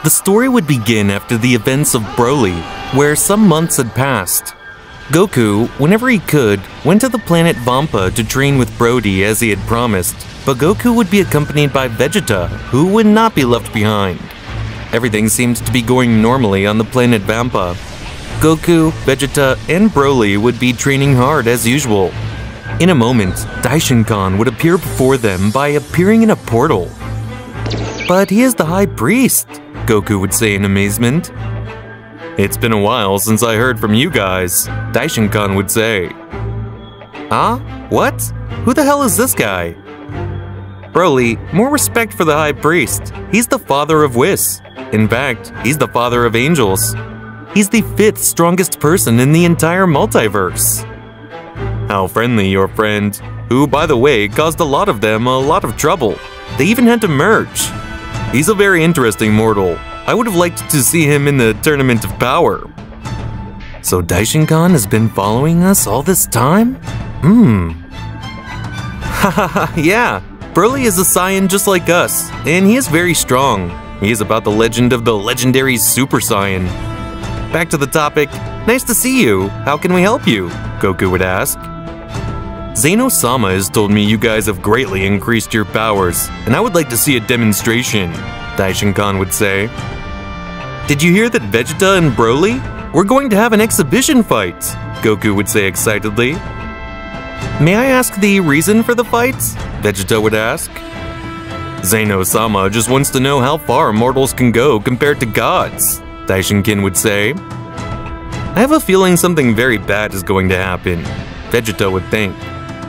The story would begin after the events of Broly, where some months had passed. Goku, whenever he could, went to the planet Vampa to train with Brody as he had promised, but Goku would be accompanied by Vegeta, who would not be left behind. Everything seemed to be going normally on the planet Vampa. Goku, Vegeta, and Broly would be training hard as usual. In a moment, Daishinkan would appear before them by appearing in a portal. "But he is the High Priest," Goku would say in amazement. "It's been a while since I heard from you guys," Daishinkan would say. "Huh? What? Who the hell is this guy?" "Broly, more respect for the High Priest. He's the father of Whis. In fact, he's the father of angels. He's the 5th strongest person in the entire multiverse." "How friendly, your friend, who, by the way, caused a lot of them a lot of trouble. They even had to merge. He's a very interesting mortal. I would have liked to see him in the Tournament of Power." "So Daishinkan has been following us all this time? Hahaha, yeah. Broly is a Saiyan just like us, and he is very strong. He is about the legend of the legendary Super Saiyan." "Back to the topic. Nice to see you. How can we help you?" Goku would ask. "Zeno-sama has told me you guys have greatly increased your powers, and I would like to see a demonstration," Daishinkan would say. "Did you hear that Vegeta and Broly? We're going to have an exhibition fight," Goku would say excitedly. "May I ask the reason for the fights?" Vegeta would ask. "Zeno-sama just wants to know how far mortals can go compared to gods," Daishinkan would say. "I have a feeling something very bad is going to happen," Vegeta would think.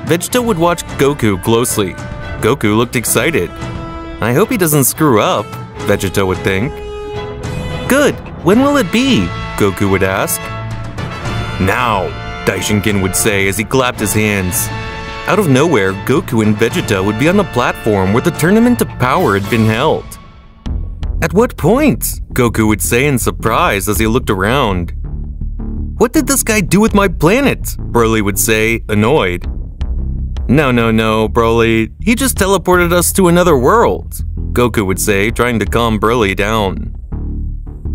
Vegeta would watch Goku closely. Goku looked excited. "I hope he doesn't screw up," Vegeta would think. "Good. When will it be?" Goku would ask. "Now," Daishinkan would say as he clapped his hands. Out of nowhere, Goku and Vegeta would be on the platform where the Tournament of Power had been held. "At what point?" Goku would say in surprise as he looked around. "What did this guy do with my planet?" Broly would say, annoyed. No, Broly. He just teleported us to another world," Goku would say, trying to calm Broly down.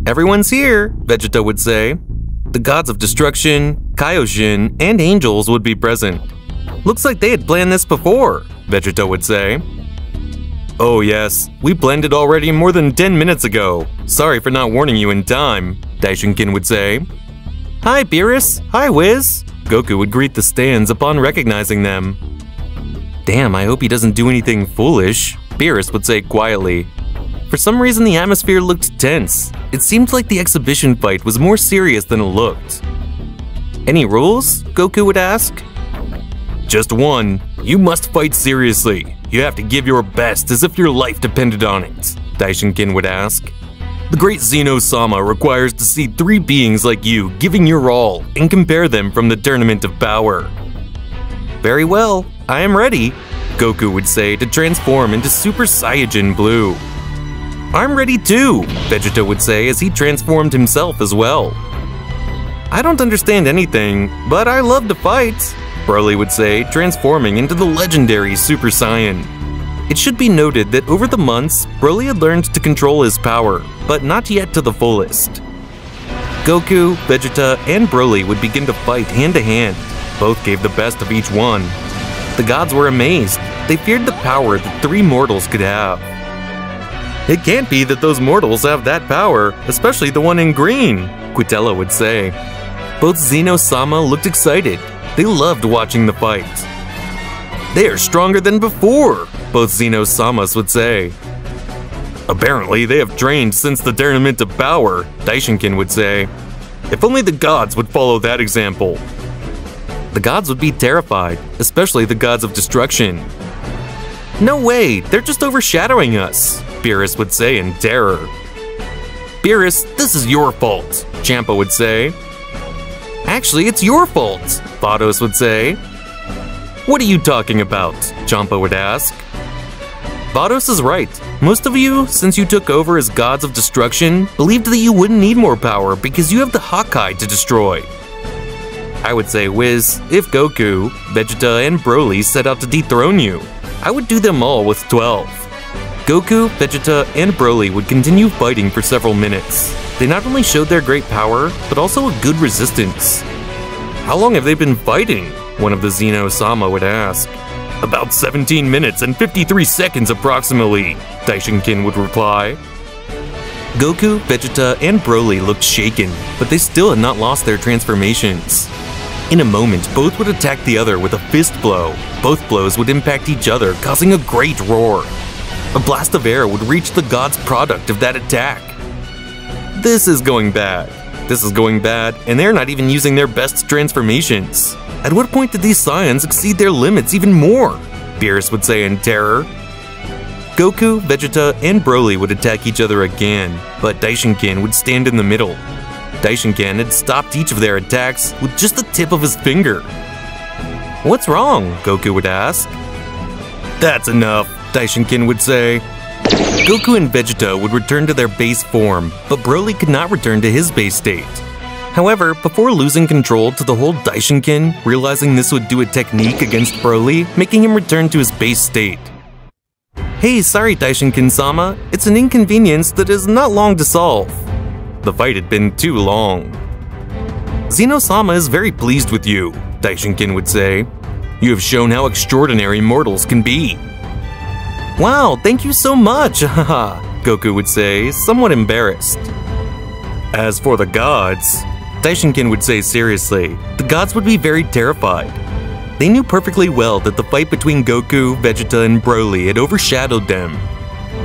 "Everyone's here," Vegeta would say. The gods of destruction, Kaioshin, and angels would be present. "Looks like they had planned this before," Vegeta would say. "Oh yes, we planned it already more than 10 minutes ago. Sorry for not warning you in time," Daishinkan would say. "Hi Beerus, hi Whis," Goku would greet the stands upon recognizing them. "Damn, I hope he doesn't do anything foolish," Beerus would say quietly. For some reason the atmosphere looked tense. It seemed like the exhibition fight was more serious than it looked. "Any rules?" Goku would ask. "Just one. You must fight seriously. You have to give your best as if your life depended on it," Daishinkan would ask. "The great Zeno-sama requires to see 3 beings like you giving your all and compare them from the Tournament of Power." "Very well, I am ready," Goku would say to transform into Super Saiyajin Blue. "I'm ready too," Vegeta would say as he transformed himself as well. "I don't understand anything, but I love to fight," Broly would say, transforming into the legendary Super Saiyan. It should be noted that over the months, Broly had learned to control his power, but not yet to the fullest. Goku, Vegeta, and Broly would begin to fight hand to hand. Both gave the best of each one. The gods were amazed. They feared the power that 3 mortals could have. "It can't be that those mortals have that power, especially the one in green," Quitella would say. Both Zeno-sama looked excited. They loved watching the fight. "They are stronger than before," both Zeno-samas would say. "Apparently, they have trained since the Tournament of Power," Daishinkan would say. "If only the gods would follow that example." The gods would be terrified, especially the gods of destruction. "No way, they're just overshadowing us," Beerus would say in terror. "Beerus, this is your fault," Champa would say. "Actually, it's your fault," Vados would say. "What are you talking about?" Champa would ask. Vados is right. Most of you, since you took over as gods of destruction, believed that you wouldn't need more power because you have the Hakai to destroy. I would say, Whis, if Goku, Vegeta, and Broly set out to dethrone you, I would do them all with 12. Goku, Vegeta, and Broly would continue fighting for several minutes. They not only showed their great power, but also a good resistance. "How long have they been fighting?" one of the Xeno-sama would ask. "About 17 minutes and 53 seconds approximately," Daishinkin would reply. Goku, Vegeta, and Broly looked shaken, but they still had not lost their transformations. In a moment, both would attack the other with a fist blow. Both blows would impact each other, causing a great roar. A blast of air would reach the god's product of that attack. This is going bad. This is going bad, and they're not even using their best transformations. At what point did these Saiyans exceed their limits even more? Beerus would say in terror. Goku, Vegeta, and Broly would attack each other again, but Daishinkin would stand in the middle. Daishinkin had stopped each of their attacks with just the tip of his finger. "What's wrong?" Goku would ask. "That's enough," Daishinkin would say. Goku and Vegeta would return to their base form, but Broly could not return to his base state. However, before losing control to the whole Daishinkin, realizing this would do a technique against Broly, making him return to his base state. "Hey, sorry Daishinkin-sama, it's an inconvenience that is not long to solve." The fight had been too long. "Xeno-sama is very pleased with you," Daishinkin would say. "You have shown how extraordinary mortals can be." "Wow, thank you so much, haha," Goku would say, somewhat embarrassed. "As for the gods," Daishinkin would say seriously, "the gods would be very terrified. They knew perfectly well that the fight between Goku, Vegeta, and Broly had overshadowed them.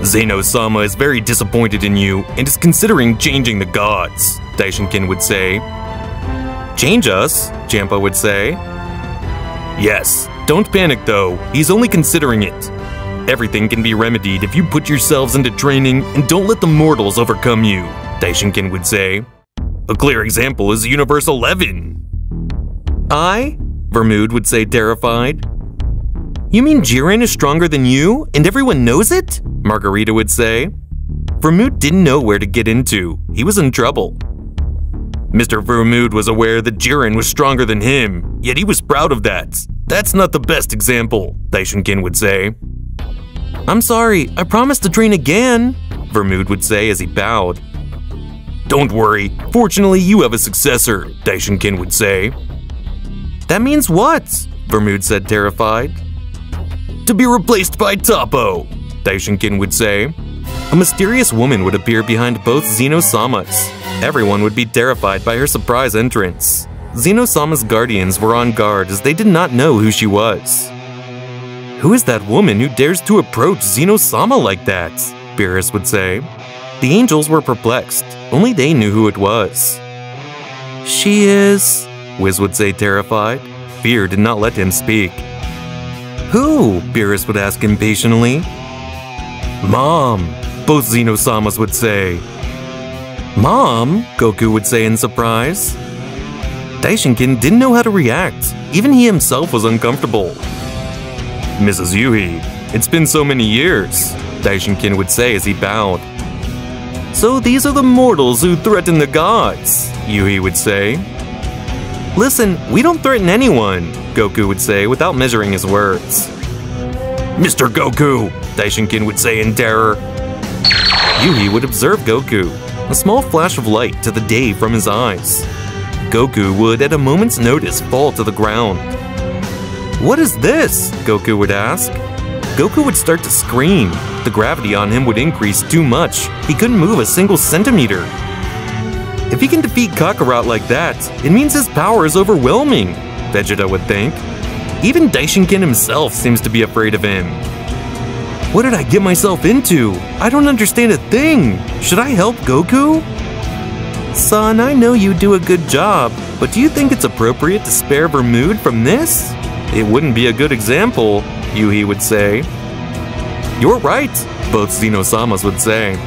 Xeno-sama is very disappointed in you and is considering changing the gods," Daishinkin would say. "Change us?" Champa would say. "Yes, don't panic though, he's only considering it. Everything can be remedied if you put yourselves into training and don't let the mortals overcome you," Daishinkin would say. "A clear example is Universe 11. "I?" Vermood would say terrified. "You mean Jiren is stronger than you, and everyone knows it?" Margarita would say. Vermood didn't know where to get into. He was in trouble. Mr. Vermood was aware that Jiren was stronger than him, yet he was proud of that. "That's not the best example," Daishinkin would say. "I'm sorry, I promise to train again," Vermood would say as he bowed. "Don't worry, fortunately you have a successor," Daishinkin would say. "That means what?" Vermood said terrified. "To be replaced by Toppo," Daishinkin would say. A mysterious woman would appear behind both Xeno-samas. Everyone would be terrified by her surprise entrance. Xeno-sama's guardians were on guard as they did not know who she was. "Who is that woman who dares to approach Xeno-sama like that?" Beerus would say. The angels were perplexed. Only they knew who it was. "She is..." Wiz would say terrified. Fear did not let him speak. "Who?" Beerus would ask impatiently. "Mom," both Xeno-samas would say. "Mom?" Goku would say in surprise. Daishinkin didn't know how to react. Even he himself was uncomfortable. "Mrs. Yuhi, it's been so many years," Daishinkin would say as he bowed. "So these are the mortals who threaten the gods," Yuhi would say. "Listen, we don't threaten anyone," Goku would say without measuring his words. "Mr. Goku," Daishinkin would say in terror. Yuhi would observe Goku, a small flash of light to the day from his eyes. Goku would, at a moment's notice, fall to the ground. "What is this?" Goku would ask. Goku would start to scream. The gravity on him would increase too much. He couldn't move a single centimeter. If he can defeat Kakarot like that, it means his power is overwhelming, Vegeta would think. Even Daishinkin himself seems to be afraid of him. What did I get myself into? I don't understand a thing. Should I help Goku? Son, I know you do a good job, but do you think it's appropriate to spare Vermood from this? It wouldn't be a good example, Yuhi would say. You're right, both Xeno-samas would say.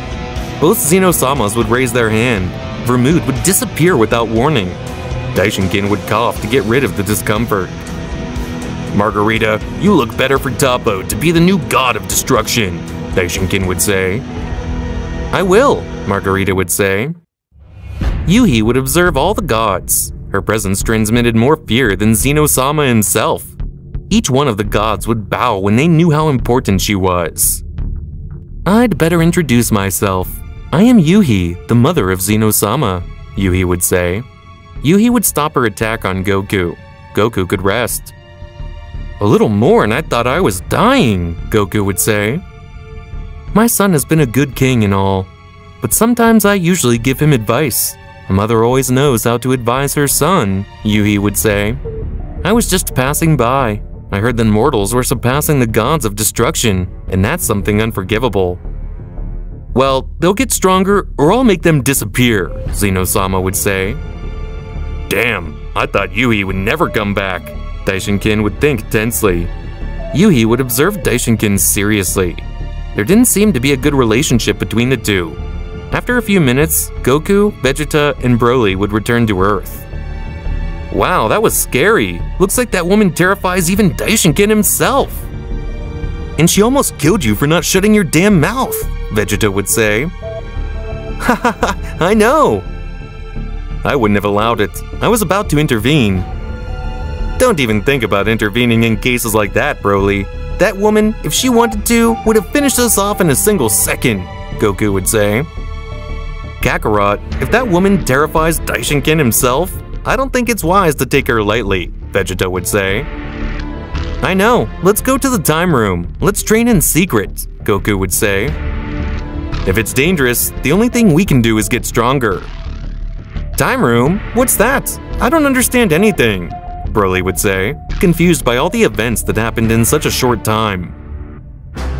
Both Xeno-samas would raise their hand. Vermood would disappear without warning. Daishinkin would cough to get rid of the discomfort. Margarita, you look better for Toppo to be the new god of destruction, Daishinkin would say. I will, Margarita would say. Yuhi would observe all the gods. Her presence transmitted more fear than Xeno-sama himself. Each one of the gods would bow when they knew how important she was. I'd better introduce myself. I am Yuhi, the mother of Xeno-sama, Yuhi would say. Yuhi would stop her attack on Goku. Goku could rest. A little more and I thought I was dying, Goku would say. My son has been a good king and all, but sometimes I usually give him advice. A mother always knows how to advise her son, Yuhi would say. I was just passing by. I heard that mortals were surpassing the gods of destruction, and that's something unforgivable. Well, they'll get stronger or I'll make them disappear, Xeno-sama would say. Damn, I thought Yuhi would never come back, Daishinkin would think tensely. Yuhi would observe Daishinkin seriously. There didn't seem to be a good relationship between the two. After a few minutes, Goku, Vegeta, and Broly would return to Earth. Wow, that was scary. Looks like that woman terrifies even Daishinkin himself. And she almost killed you for not shutting your damn mouth, Vegeta would say. Ha ha ha, I know. I wouldn't have allowed it. I was about to intervene. Don't even think about intervening in cases like that, Broly. That woman, if she wanted to, would have finished us off in a single second, Goku would say. Kakarot, if that woman terrifies Daishinkin himself, I don't think it's wise to take her lightly, Vegeta would say. I know, let's go to the time room. Let's train in secret, Goku would say. If it's dangerous, the only thing we can do is get stronger. Time room? What's that? I don't understand anything, Broly would say, confused by all the events that happened in such a short time.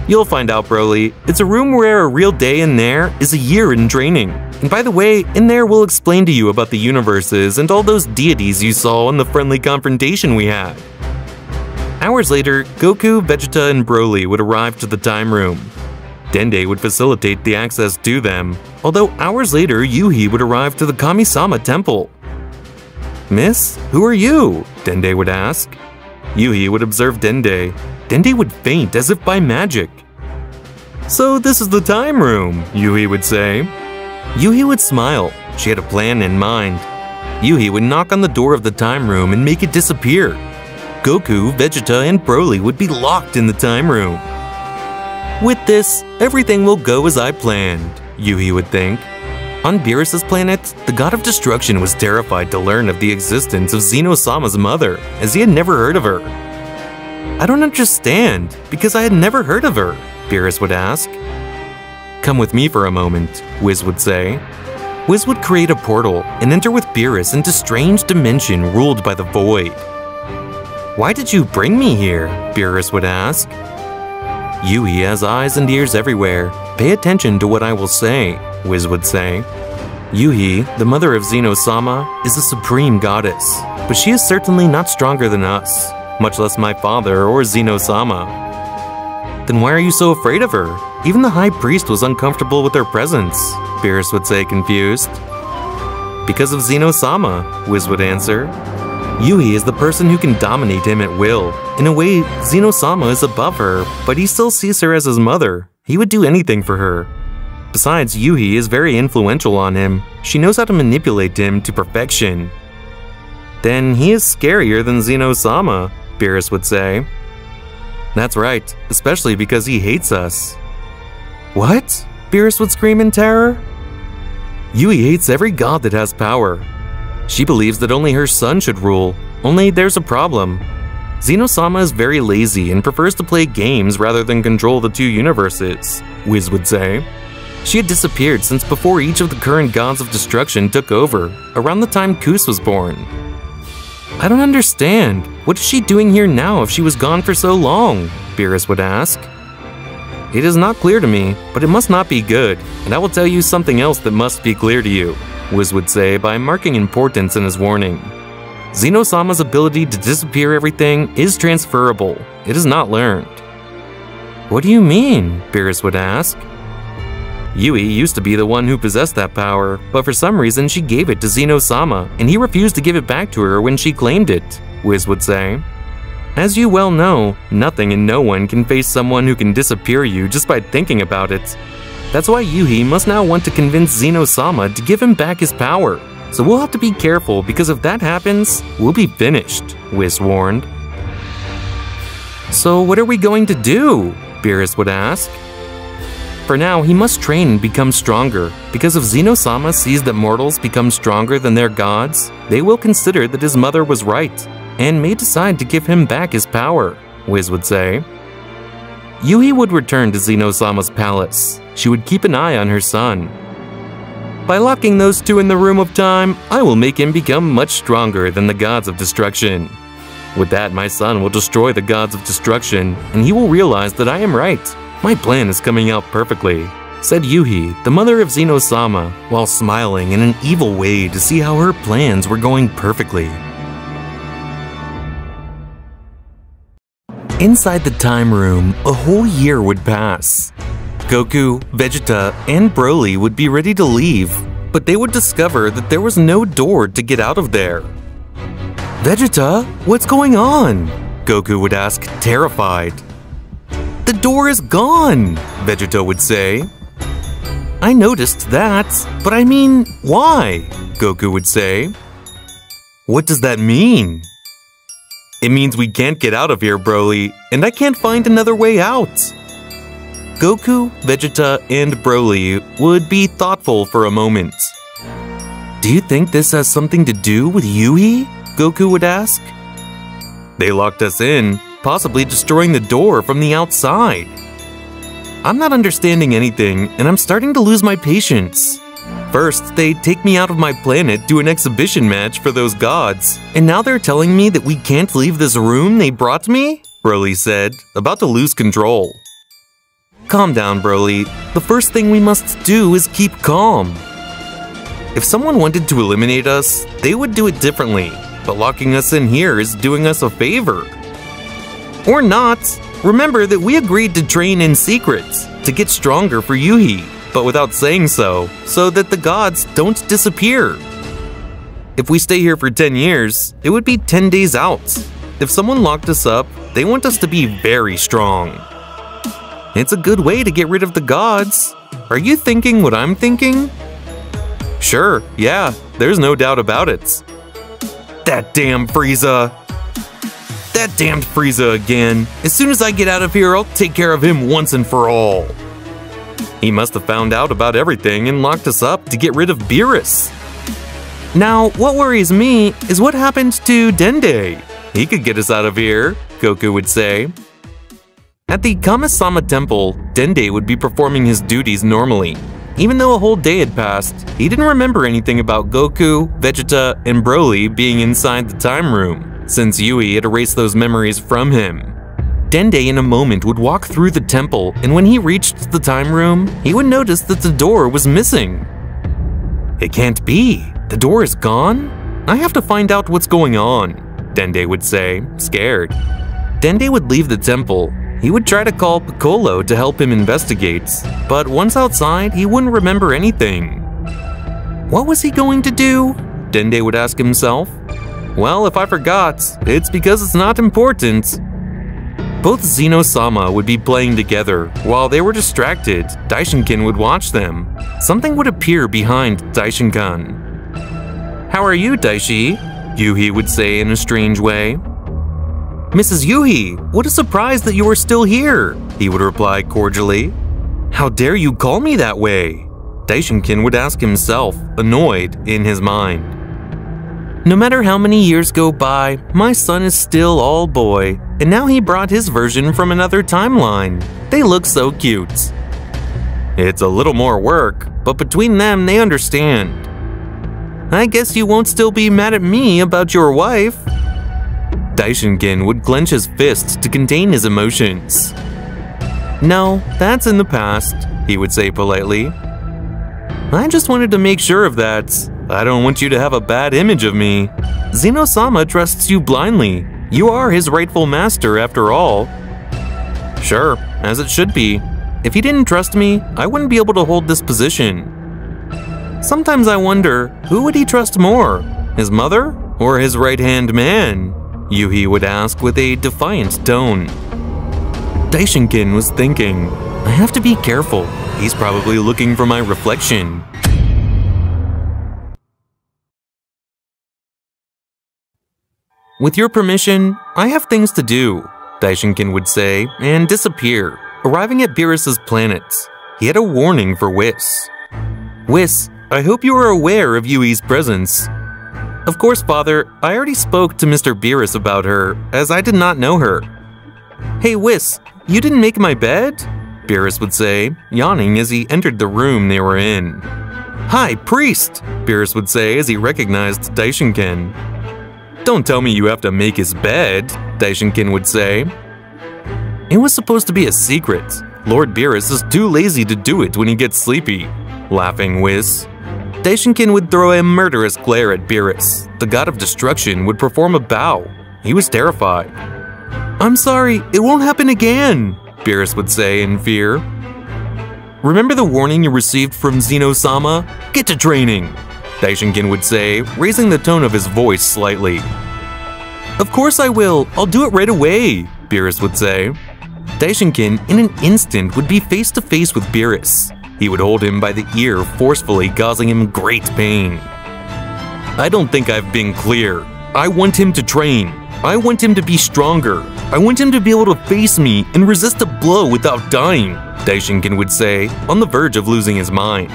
You'll find out, Broly. It's a room where a real day in there is a year in training. And by the way, in there we'll explain to you about the universes and all those deities you saw in the friendly confrontation we had. Hours later, Goku, Vegeta, and Broly would arrive to the time room. Dende would facilitate the access to them, although hours later Yuhi would arrive to the Kami-sama temple. Miss, who are you? Dende would ask. Yuhi would observe Dende. Dende would faint as if by magic. So this is the time room, Yuhi would say. Yuhi would smile. She had a plan in mind. Yuhi would knock on the door of the time room and make it disappear. Goku, Vegeta, and Broly would be locked in the time room. With this, everything will go as I planned, Yuhi would think. On Beerus's planet, the god of destruction was terrified to learn of the existence of Xeno-sama's mother, as he had never heard of her. I don't understand, because I had never heard of her, Beerus would ask. Come with me for a moment, Whis would say. Whis would create a portal and enter with Beerus into strange dimension ruled by the void. Why did you bring me here? Beerus would ask. Yuhi has eyes and ears everywhere. Pay attention to what I will say, Whis would say. Yuhi, the mother of Xeno-sama, is a supreme goddess, but she is certainly not stronger than us, much less my father or Xeno-sama. Then why are you so afraid of her? Even the high priest was uncomfortable with her presence, Beerus would say, confused. Because of Xeno-sama, Whis would answer. Yuhi is the person who can dominate him at will. In a way, Xeno-sama is above her, but he still sees her as his mother. He would do anything for her. Besides, Yuhi is very influential on him. She knows how to manipulate him to perfection. Then he is scarier than Xeno-sama, Beerus would say. That's right, especially because he hates us. What? Beerus would scream in terror. Yuhi hates every god that has power. She believes that only her son should rule, only there's a problem. Xeno-sama is very lazy and prefers to play games rather than control the two universes, Whis would say. She had disappeared since before each of the current gods of destruction took over, around the time Kus was born. I don't understand. What is she doing here now if she was gone for so long? Beerus would ask. It is not clear to me, but it must not be good, and I will tell you something else that must be clear to you, Whis would say by marking importance in his warning. Xeno-sama's ability to disappear everything is transferable. It is not learned. What do you mean? Beerus would ask. Yuhi used to be the one who possessed that power, but for some reason she gave it to Xeno-sama, and he refused to give it back to her when she claimed it, Whis would say. As you well know, nothing and no one can face someone who can disappear you just by thinking about it. That's why Yuhi must now want to convince Xeno-sama to give him back his power. So we'll have to be careful, because if that happens, we'll be finished, Whis warned. So what are we going to do? Beerus would ask. For now, he must train and become stronger, because if Xeno-sama sees that mortals become stronger than their gods, they will consider that his mother was right, and may decide to give him back his power, Wiz would say. Yui would return to Xeno-sama's palace. She would keep an eye on her son. By locking those two in the Room of Time, I will make him become much stronger than the gods of destruction. With that, my son will destroy the gods of destruction, and he will realize that I am right. My plan is coming out perfectly, said Yui, the mother of Xeno-sama, while smiling in an evil way to see how her plans were going perfectly. Inside the time room, a whole year would pass. Goku, Vegeta, and Broly would be ready to leave, but they would discover that there was no door to get out of there. Vegeta, what's going on? Goku would ask, terrified. The door is gone, Vegeta would say. I noticed that, but I mean, why? Goku would say. What does that mean? It means we can't get out of here, Broly, and I can't find another way out. Goku, Vegeta, and Broly would be thoughtful for a moment. Do you think this has something to do with Yui? Goku would ask. They locked us in, possibly destroying the door from the outside. I'm not understanding anything, and I'm starting to lose my patience. First, they take me out of my planet to an exhibition match for those gods, and now they're telling me that we can't leave this room they brought me? Broly said, about to lose control. Calm down, Broly. The first thing we must do is keep calm. If someone wanted to eliminate us, they would do it differently, but locking us in here is doing us a favor. Or not. Remember that we agreed to train in secret, to get stronger for Yui, but without saying so that the gods don't disappear. If we stay here for 10 years, it would be 10 days out. If someone locked us up, they want us to be very strong. It's a good way to get rid of the gods. Are you thinking what I'm thinking? Sure, yeah, there's no doubt about it. That damn Frieza! That damned Frieza again. As soon as I get out of here, I'll take care of him once and for all. He must have found out about everything and locked us up to get rid of Beerus. Now, what worries me is what happened to Dende. He could get us out of here, Goku would say. At the Kami-sama Temple, Dende would be performing his duties normally. Even though a whole day had passed, he didn't remember anything about Goku, Vegeta, and Broly being inside the time room, since Yui had erased those memories from him. Dende in a moment would walk through the temple, and when he reached the time room, he would notice that the door was missing. It can't be. The door is gone? I have to find out what's going on, Dende would say, scared. Dende would leave the temple. He would try to call Piccolo to help him investigate, but once outside, he wouldn't remember anything. What was he going to do? Dende would ask himself. Well, if I forgot, it's because it's not important. Both Xeno-sama would be playing together. While they were distracted, Daishinkan would watch them. Something would appear behind Daishinkan. How are you, Daishi? Yui would say in a strange way. Mrs. Yui, what a surprise that you are still here, he would reply cordially. How dare you call me that way? Daishinkan would ask himself, annoyed in his mind. No matter how many years go by, my son is still all boy, and now he brought his version from another timeline. They look so cute. It's a little more work, but between them, they understand. I guess you won't still be mad at me about your wife. Daishinkan would clench his fist to contain his emotions. No, that's in the past, he would say politely. I just wanted to make sure of that. I don't want you to have a bad image of me. Xeno-sama trusts you blindly. You are his rightful master after all. Sure, as it should be. If he didn't trust me, I wouldn't be able to hold this position. Sometimes I wonder, who would he trust more? His mother or his right-hand man? Yui would ask with a defiant tone. Daishinkan was thinking, I have to be careful. He's probably looking for my reflection. With your permission, I have things to do, Daishinkan would say, and disappear, arriving at Beerus' planet. he had a warning for Whis. Whis, I hope you are aware of Yui's presence. Of course, Father, I already spoke to Mr. Beerus about her, as I did not know her. Hey, Whis, you didn't make my bed? Beerus would say, yawning as he entered the room they were in. Hi, priest, Beerus would say as he recognized Daishinken. Don't tell me you have to make his bed, Daishinken would say. It was supposed to be a secret. Lord Beerus is too lazy to do it when he gets sleepy, laughing Whis. Daishinken would throw a murderous glare at Beerus. The god of destruction would perform a bow. He was terrified. I'm sorry, it won't happen again, Beerus would say in fear. Remember the warning you received from Zeno-sama? Get to training, Daishinken would say, raising the tone of his voice slightly. Of course I will, I'll do it right away, Beerus would say. Daishinken, in an instant, would be face to face with Beerus. He would hold him by the ear forcefully, causing him great pain. I don't think I've been clear. I want him to train. I want him to be stronger. I want him to be able to face me and resist a blow without dying, Daishinken would say, on the verge of losing his mind.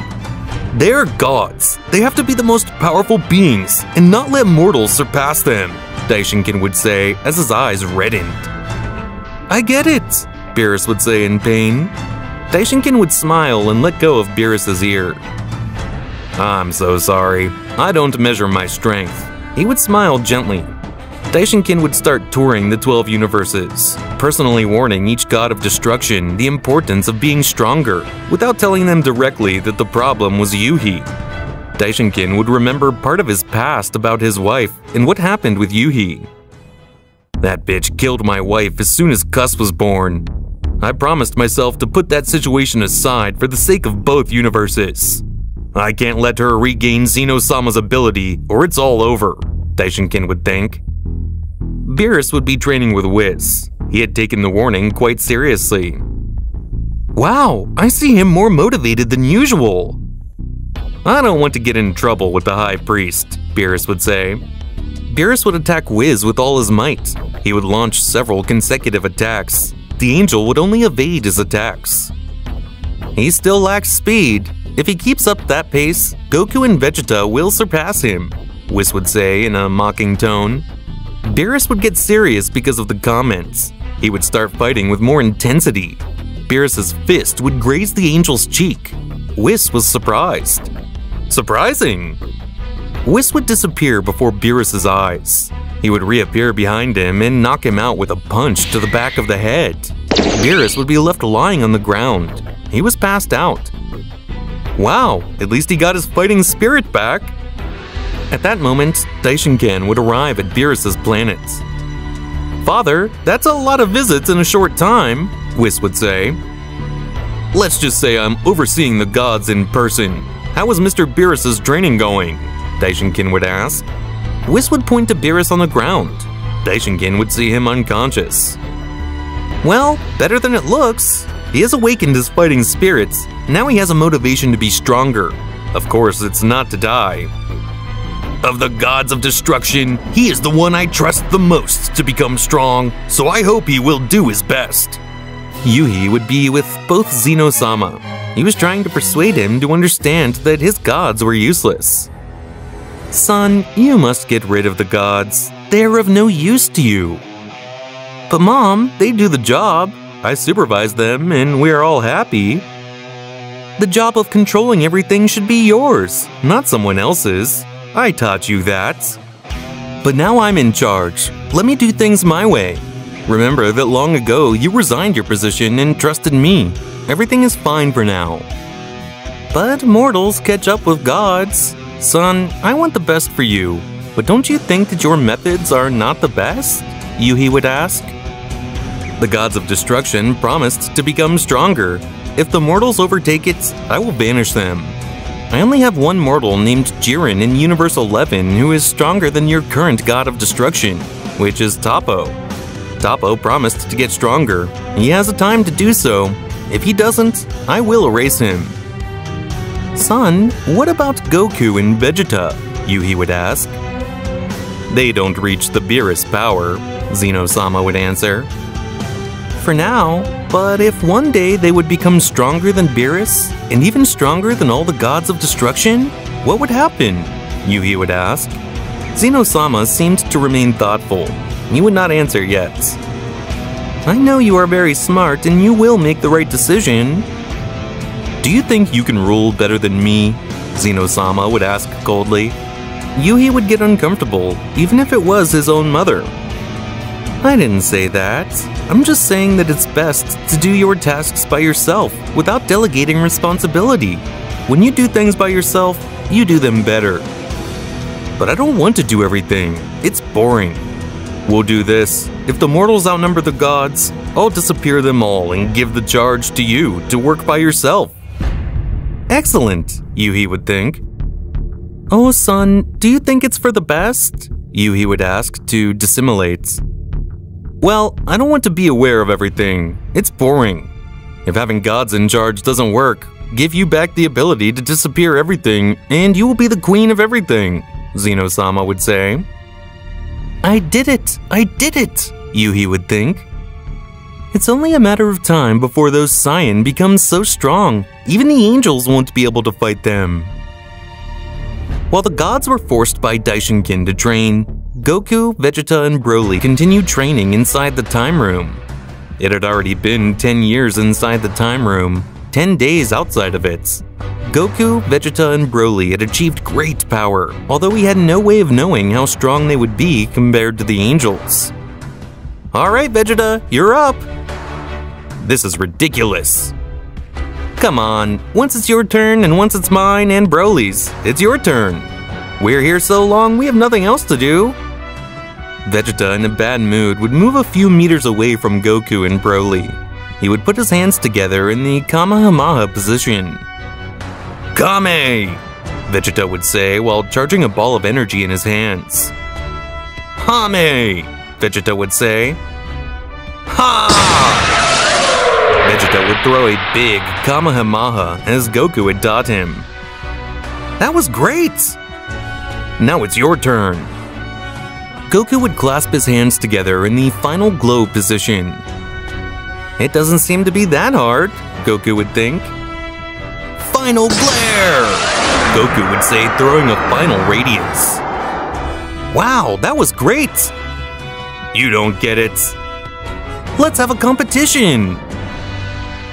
They are gods. They have to be the most powerful beings and not let mortals surpass them, Daishinken would say as his eyes reddened. I get it, Beerus would say in pain. Daishinken would smile and let go of Beerus' ear. I'm so sorry. I don't measure my strength. He would smile gently. Daishinken would start touring the 12 universes, personally warning each god of destruction the importance of being stronger, without telling them directly that the problem was Yuhi. Daishinken would remember part of his past about his wife and what happened with Yuhi. That bitch killed my wife as soon as Kus was born. I promised myself to put that situation aside for the sake of both universes. I can't let her regain Zeno-sama's ability or it's all over, Daishinken would think. Beerus would be training with Whis. He had taken the warning quite seriously. Wow, I see him more motivated than usual. I don't want to get in trouble with the High Priest, Beerus would say. Beerus would attack Whis with all his might. He would launch several consecutive attacks. The angel would only evade his attacks. He still lacks speed. If he keeps up that pace, Goku and Vegeta will surpass him, Whis would say in a mocking tone. Beerus would get serious because of the comments. He would start fighting with more intensity. Beerus' fist would graze the angel's cheek. Whis was surprised. Surprising! Whis would disappear before Beerus' eyes. He would reappear behind him and knock him out with a punch to the back of the head. Beerus would be left lying on the ground. He was passed out. Wow, at least he got his fighting spirit back. At that moment, Daishinken would arrive at Beerus' planet. Father, that's a lot of visits in a short time, Whis would say. Let's just say I'm overseeing the gods in person. How is Mr. Beerus' training going? Daishinken would ask. Whis would point to Beerus on the ground. Daishinken would see him unconscious. Well, better than it looks. He has awakened his fighting spirits. Now he has a motivation to be stronger. Of course, it's not to die. Of the gods of destruction, he is the one I trust the most to become strong, so I hope he will do his best. Yuhi would be with both Zeno-sama. He was trying to persuade him to understand that his gods were useless. Son, you must get rid of the gods. They are of no use to you. But Mom, they do the job. I supervise them and we are all happy. The job of controlling everything should be yours, not someone else's. I taught you that. But now I'm in charge. Let me do things my way. Remember that long ago you resigned your position and trusted me. Everything is fine for now. But mortals catch up with gods. Son, I want the best for you, but don't you think that your methods are not the best? Yuhi would ask. The gods of destruction promised to become stronger. If the mortals overtake it, I will banish them. I only have one mortal named Jiren in Universe 11 who is stronger than your current god of destruction, which is Toppo. Toppo promised to get stronger. He has a time to do so. If he doesn't, I will erase him. Son, what about Goku and Vegeta? Yuhi would ask. They don't reach the Beerus power, Zeno-sama would answer. For now, But if one day they would become stronger than Beerus, and even stronger than all the gods of destruction, what would happen? Yuhi would ask. Zeno-sama seemed to remain thoughtful. He would not answer yet. I know you are very smart and you will make the right decision. Do you think you can rule better than me? Zeno-sama would ask coldly. Yuhi would get uncomfortable, even if it was his own mother. I didn't say that. I'm just saying that it's best to do your tasks by yourself without delegating responsibility. When you do things by yourself, you do them better. But I don't want to do everything. It's boring. We'll do this. If the mortals outnumber the gods, I'll disappear them all and give the charge to you to work by yourself. Excellent, Yuhi would think. Oh, son, do you think it's for the best? Yuhi would ask to dissimulate. Well, I don't want to be aware of everything. It's boring. If having gods in charge doesn't work, give you back the ability to disappear everything, and you will be the queen of everything, Zeno-sama would say. I did it! I did it! Yuhi would think. It's only a matter of time before those Saiyan become so strong, even the angels won't be able to fight them. While the gods were forced by Daishinkin to train, Goku, Vegeta, and Broly continued training inside the Time Room. It had already been 10 years inside the Time Room, 10 days outside of it. Goku, Vegeta, and Broly had achieved great power, although we had no way of knowing how strong they would be compared to the angels. Alright Vegeta, you're up! This is ridiculous. Come on, once it's your turn and once it's mine and Broly's, it's your turn. We're here so long we have nothing else to do. Vegeta, in a bad mood, would move a few meters away from Goku and Broly. He would put his hands together in the Kamehameha position. Kame! Vegeta would say while charging a ball of energy in his hands. Hame! Vegeta would say. Ha! Vegeta would throw a big Kamehameha as Goku had taught him. That was great! Now it's your turn. Goku would clasp his hands together in the final globe position. It doesn't seem to be that hard, Goku would think. Final glare! Goku would say, throwing a final radiance. Wow, that was great! You don't get it. Let's have a competition!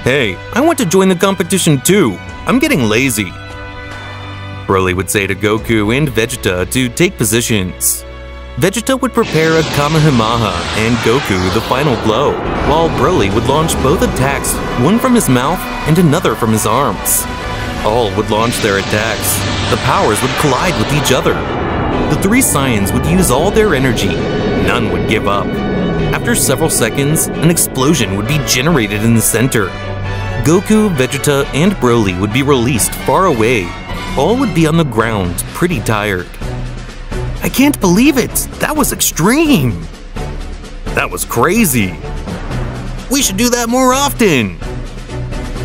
Hey, I want to join the competition too. I'm getting lazy. Broly would say to Goku and Vegeta to take positions. Vegeta would prepare a Kamehameha and Goku the final blow, while Broly would launch both attacks, one from his mouth and another from his arms. All would launch their attacks. The powers would collide with each other. The three Saiyans would use all their energy. None would give up. After several seconds, an explosion would be generated in the center. Goku, Vegeta, and Broly would be released far away. All would be on the ground, pretty tired. I can't believe it! That was extreme! That was crazy! We should do that more often!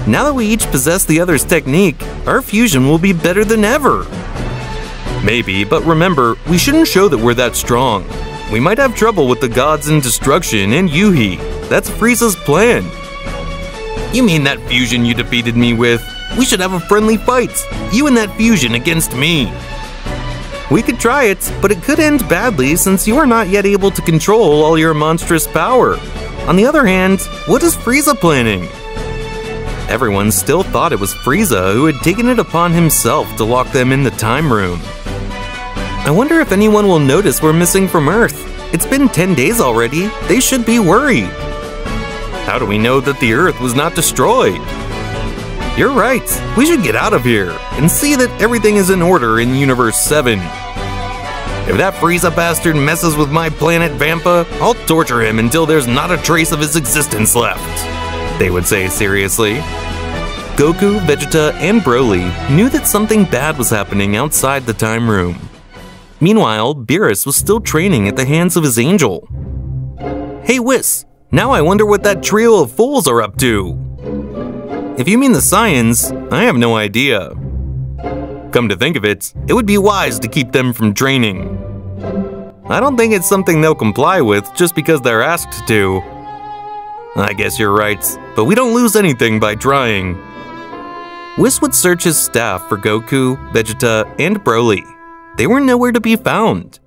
Now that we each possess the other's technique, our fusion will be better than ever! Maybe, but remember, we shouldn't show that we're that strong. We might have trouble with the gods in destruction and Yuhi. That's Frieza's plan. You mean that fusion you defeated me with? We should have a friendly fight, you and that fusion against me. We could try it, but it could end badly since you are not yet able to control all your monstrous power. On the other hand, what is Frieza planning? Everyone still thought it was Frieza who had taken it upon himself to lock them in the Time Room. I wonder if anyone will notice we're missing from Earth. It's been 10 days already. They should be worried. How do we know that the Earth was not destroyed? You're right. We should get out of here and see that everything is in order in Universe 7. If that Frieza bastard messes with my planet Vampa, I'll torture him until there's not a trace of his existence left, they would say seriously. Goku, Vegeta, and Broly knew that something bad was happening outside the Time Room. Meanwhile, Beerus was still training at the hands of his angel. Hey Whis, now I wonder what that trio of fools are up to. If you mean the Saiyans, I have no idea. Come to think of it, it would be wise to keep them from training. I don't think it's something they'll comply with just because they're asked to. I guess you're right, but we don't lose anything by trying. Whis would search his staff for Goku, Vegeta, and Broly. They were nowhere to be found.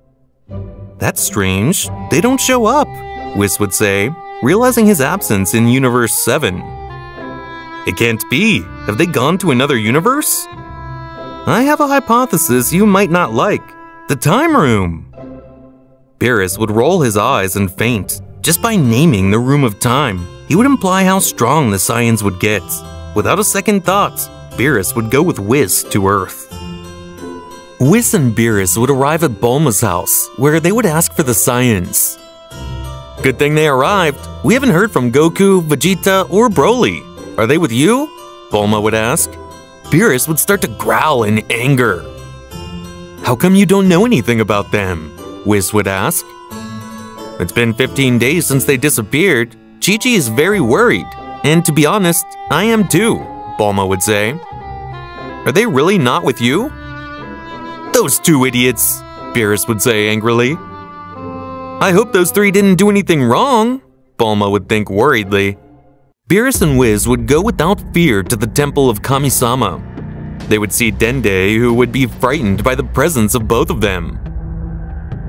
That's strange. They don't show up, Whis would say, realizing his absence in Universe 7. It can't be. Have they gone to another universe? I have a hypothesis you might not like. The Time Room. Beerus would roll his eyes and faint. Just by naming the Room of Time, he would imply how strong the Saiyans would get. Without a second thought, Beerus would go with Whis to Earth. Whis and Beerus would arrive at Bulma's house, where they would ask for the Saiyans. Good thing they arrived. We haven't heard from Goku, Vegeta, or Broly. Are they with you? Bulma would ask. Beerus would start to growl in anger. How come you don't know anything about them? Whis would ask. It's been 15 days since they disappeared. Chi-Chi is very worried. And to be honest, I am too, Bulma would say. Are they really not with you? Those two idiots, Beerus would say angrily. I hope those three didn't do anything wrong, Bulma would think worriedly. Beerus and Whis would go without fear to the temple of Kami-sama. They would see Dende, who would be frightened by the presence of both of them.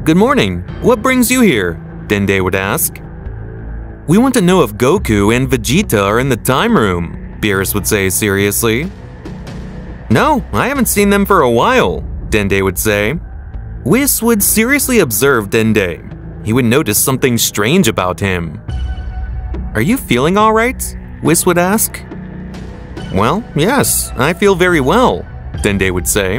Good morning, what brings you here? Dende would ask. We want to know if Goku and Vegeta are in the Time Room, Beerus would say seriously. No, I haven't seen them for a while, Dende would say. Whis would seriously observe Dende. He would notice something strange about him. Are you feeling all right? Whis would ask. Well, yes, I feel very well, Dende would say.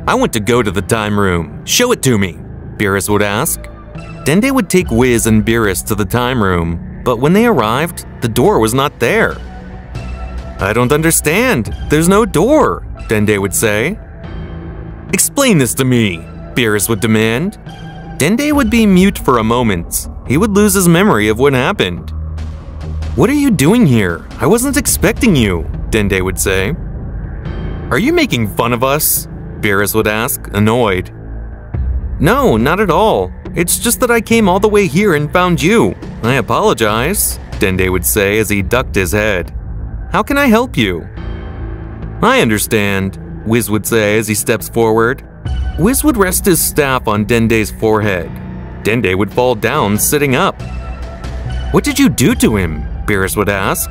I want to go to the Time Room. Show it to me, Beerus would ask. Dende would take Whis and Beerus to the Time Room, but when they arrived, the door was not there. I don't understand. There's no door, Dende would say. Explain this to me, Beerus would demand. Dende would be mute for a moment. He would lose his memory of what happened. What are you doing here? I wasn't expecting you, Dende would say. Are you making fun of us? Beerus would ask, annoyed. No, not at all. It's just that I came all the way here and found you. I apologize, Dende would say as he ducked his head. How can I help you? I understand, Whis would say as he steps forward. Whis would rest his staff on Dende's forehead. Dende would fall down, sitting up. What did you do to him? Beerus would ask.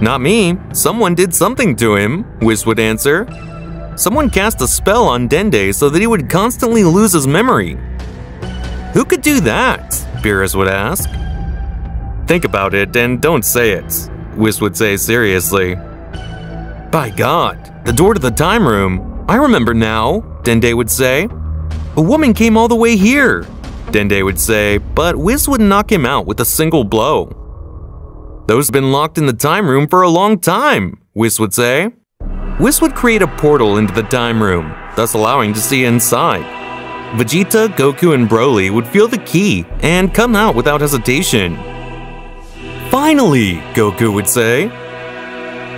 Not me. Someone did something to him, Whis would answer. Someone cast a spell on Dende so that he would constantly lose his memory. Who could do that? Beerus would ask. Think about it and don't say it, Whis would say seriously. By God, the door to the Time Room. I remember now, Dende would say. A woman came all the way here, Dende would say, but Whis would knock him out with a single blow. Those have been locked in the Time Room for a long time, Whis would say. Whis would create a portal into the Time Room, thus allowing to see inside. Vegeta, Goku, and Broly would feel the key and come out without hesitation. Finally, Goku would say.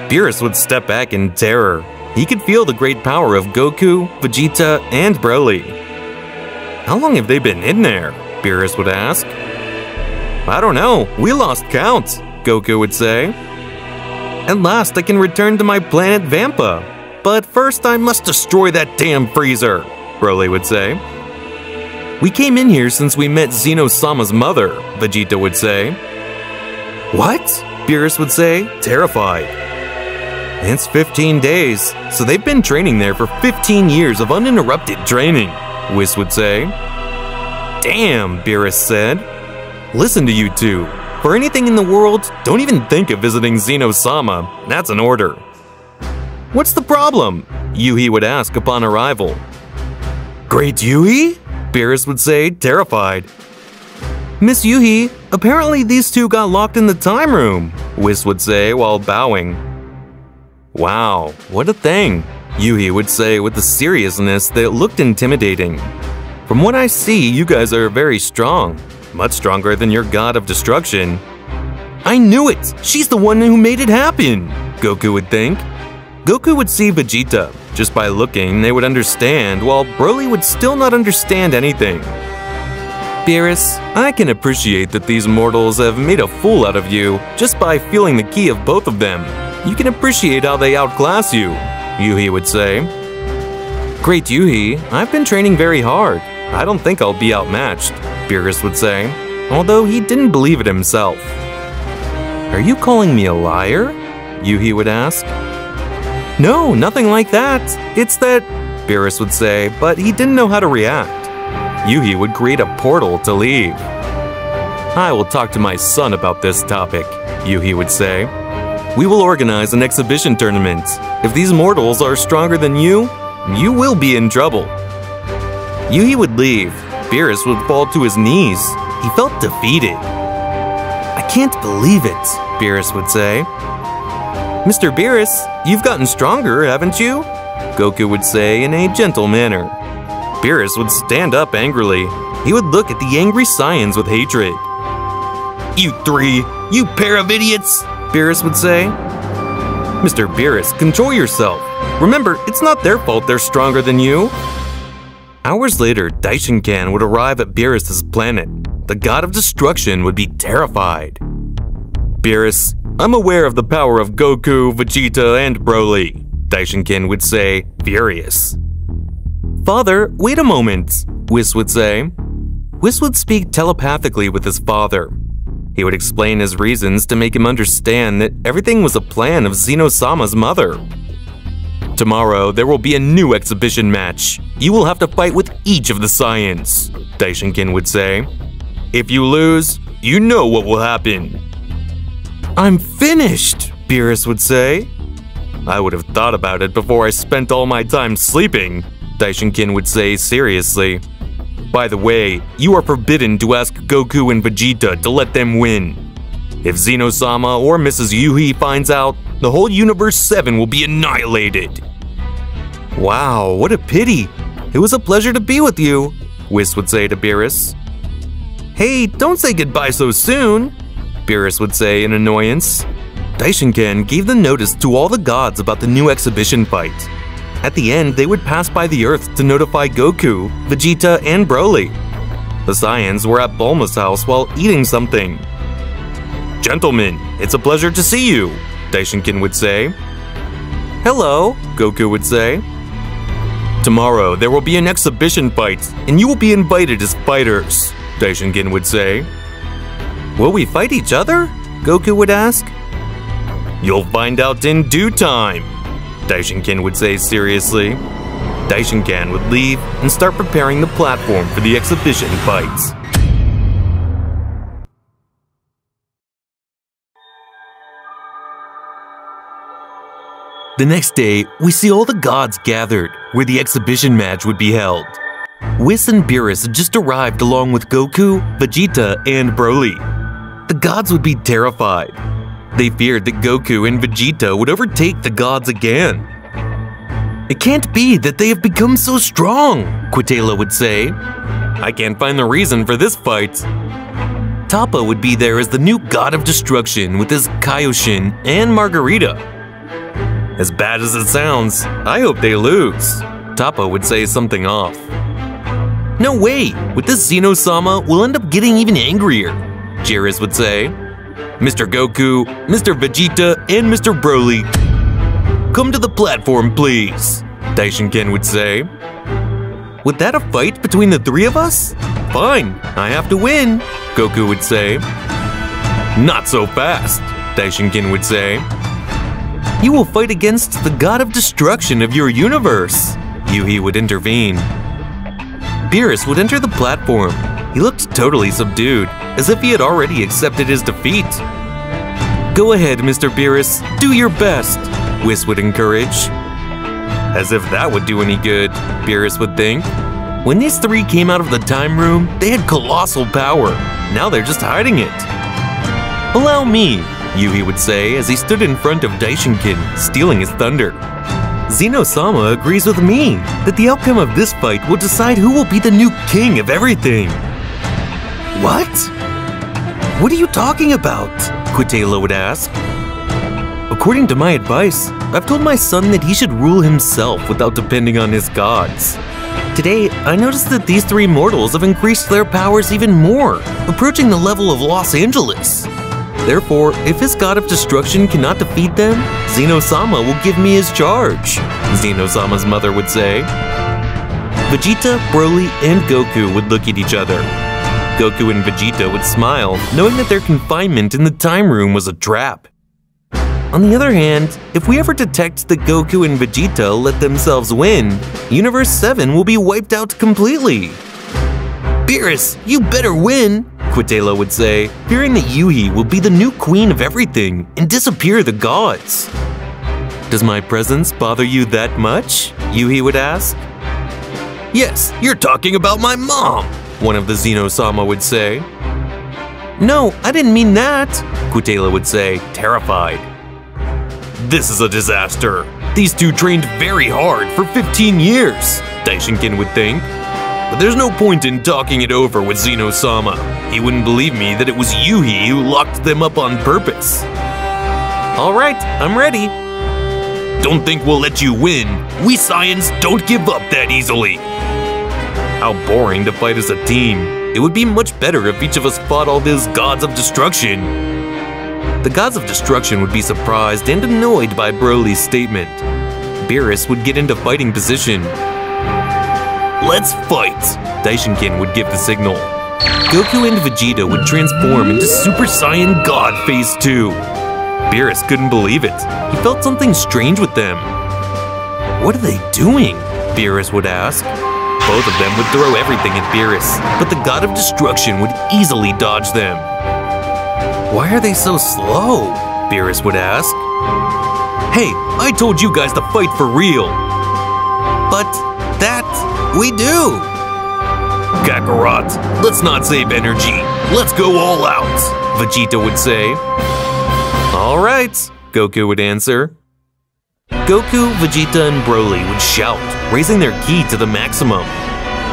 Beerus would step back in terror. He could feel the great power of Goku, Vegeta, and Broly. How long have they been in there? Beerus would ask. I don't know, we lost count, Goku would say. At last I can return to my planet Vampa. But first I must destroy that damn freezer, Broly would say. We came in here since we met Zeno-sama's mother, Vegeta would say. What? Beerus would say, terrified. It's 15 days, so they've been training there for 15 years of uninterrupted training, Whis would say. Damn, Beerus said. Listen to you two. For anything in the world, don't even think of visiting Zeno-sama. That's an order. What's the problem? Yuhi would ask upon arrival. Great Yuhi? Beerus would say, terrified. Miss Yuhi, apparently these two got locked in the Time Room, Whis would say while bowing. Wow, what a thing, Yuhi would say with a seriousness that looked intimidating. From what I see, you guys are very strong, much stronger than your god of destruction. I knew it! She's the one who made it happen, Goku would think. Goku would see Vegeta. Just by looking, they would understand, while Broly would still not understand anything. Beerus, I can appreciate that these mortals have made a fool out of you just by feeling the ki of both of them. You can appreciate how they outclass you, Yuhi would say. Great Yuhi, I've been training very hard. I don't think I'll be outmatched, Beerus would say, although he didn't believe it himself. Are you calling me a liar? Yuhi would ask. No, nothing like that. It's that, Beerus would say, but he didn't know how to react. Yuhi would create a portal to leave. I will talk to my son about this topic, Yuhi would say. We will organize an exhibition tournament. If these mortals are stronger than you will be in trouble. Yuhi would leave. Beerus would fall to his knees. He felt defeated. I can't believe it, Beerus would say. Mr. Beerus, you've gotten stronger, haven't you? Goku would say in a gentle manner. Beerus would stand up angrily. He would look at the angry Saiyans with hatred. You three, you pair of idiots, Beerus would say. Mr. Beerus, control yourself. Remember, it's not their fault they're stronger than you. Hours later, Daishinkan would arrive at Beerus' planet. The god of destruction would be terrified. Beerus, I'm aware of the power of Goku, Vegeta, and Broly, Daishinkan would say, furious. Father, wait a moment, Whis would say. Whis would speak telepathically with his father. He would explain his reasons to make him understand that everything was a plan of Zeno-sama's mother. Tomorrow, there will be a new exhibition match. You will have to fight with each of the Saiyans, Daishinkan would say. If you lose, you know what will happen. I'm finished, Beerus would say. I would have thought about it before I spent all my time sleeping, Daishinkan would say seriously. By the way, you are forbidden to ask Goku and Vegeta to let them win. If Zeno-sama or Mrs. Yuhi finds out, the whole Universe 7 will be annihilated. Wow, what a pity. It was a pleasure to be with you, Whis would say to Beerus. Hey, don't say goodbye so soon, Beerus would say in annoyance. Daishinkan gave the notice to all the gods about the new exhibition fight. At the end, they would pass by the Earth to notify Goku, Vegeta, and Broly. The Saiyans were at Bulma's house while eating something. Gentlemen, it's a pleasure to see you, Daishinkan would say. Hello, Goku would say. Tomorrow, there will be an exhibition fight, and you will be invited as fighters, Daishinkan would say. Will we fight each other? Goku would ask. You'll find out in due time, Daishinkan would say seriously. Daishinkan would leave and start preparing the platform for the exhibition fights. The next day, we see all the gods gathered, where the exhibition match would be held. Whis and Beerus had just arrived along with Goku, Vegeta, and Broly. The gods would be terrified. They feared that Goku and Vegeta would overtake the gods again. It can't be that they have become so strong, Quitela would say. I can't find the reason for this fight. Toppo would be there as the new god of destruction with his Kaioshin and Margarita. As bad as it sounds, I hope they lose. Toppo would say something off. No way! With this Zeno-sama, we'll end up getting even angrier, Jiris would say. Mr. Goku, Mr. Vegeta, and Mr. Broly. Come to the platform, please, Daishinkan would say. Would that a fight between the three of us? Fine, I have to win, Goku would say. Not so fast, Daishinkan would say. You will fight against the god of destruction of your universe, Yuhi would intervene. Beerus would enter the platform. He looked totally subdued, as if he had already accepted his defeat. Go ahead, Mr. Beerus, do your best, Whis would encourage. As if that would do any good, Beerus would think. When these three came out of the time room, they had colossal power. Now they're just hiding it. Allow me, Yuhi would say as he stood in front of Daishinkan, stealing his thunder. Zeno-sama agrees with me that the outcome of this fight will decide who will be the new king of everything. What? What are you talking about? Quitela would ask. According to my advice, I've told my son that he should rule himself without depending on his gods. Today, I noticed that these three mortals have increased their powers even more, approaching the level of Los Angeles. Therefore, if his god of destruction cannot defeat them, Xeno-sama will give me his charge, Xeno-sama's mother would say. Vegeta, Broly, and Goku would look at each other. Goku and Vegeta would smile, knowing that their confinement in the time room was a trap. On the other hand, if we ever detect that Goku and Vegeta let themselves win, Universe 7 will be wiped out completely. Beerus, you better win, Quintela would say, fearing that Yuhi will be the new queen of everything and disappear the gods. Does my presence bother you that much? Yuhi would ask. Yes, you're talking about my mom, one of the Xeno-sama would say. No, I didn't mean that, Quintela would say, terrified. This is a disaster. These two trained very hard for 15 years, Daishinkin would think. But there's no point in talking it over with Xeno-sama. He wouldn't believe me that it was Yuhi who locked them up on purpose. All right, I'm ready. Don't think we'll let you win. We Saiyans don't give up that easily. How boring to fight as a team. It would be much better if each of us fought all these gods of destruction. The gods of destruction would be surprised and annoyed by Broly's statement. Beerus would get into fighting position. Let's fight! Daishinkin would give the signal. Goku and Vegeta would transform into Super Saiyan God Phase 2. Beerus couldn't believe it. He felt something strange with them. What are they doing? Beerus would ask. Both of them would throw everything at Beerus, but the God of Destruction would easily dodge them. Why are they so slow? Beerus would ask. Hey, I told you guys to fight for real. But that we do. Kakarot, let's not save energy. Let's go all out, Vegeta would say. All right, Goku would answer. Goku, Vegeta, and Broly would shout, raising their ki to the maximum.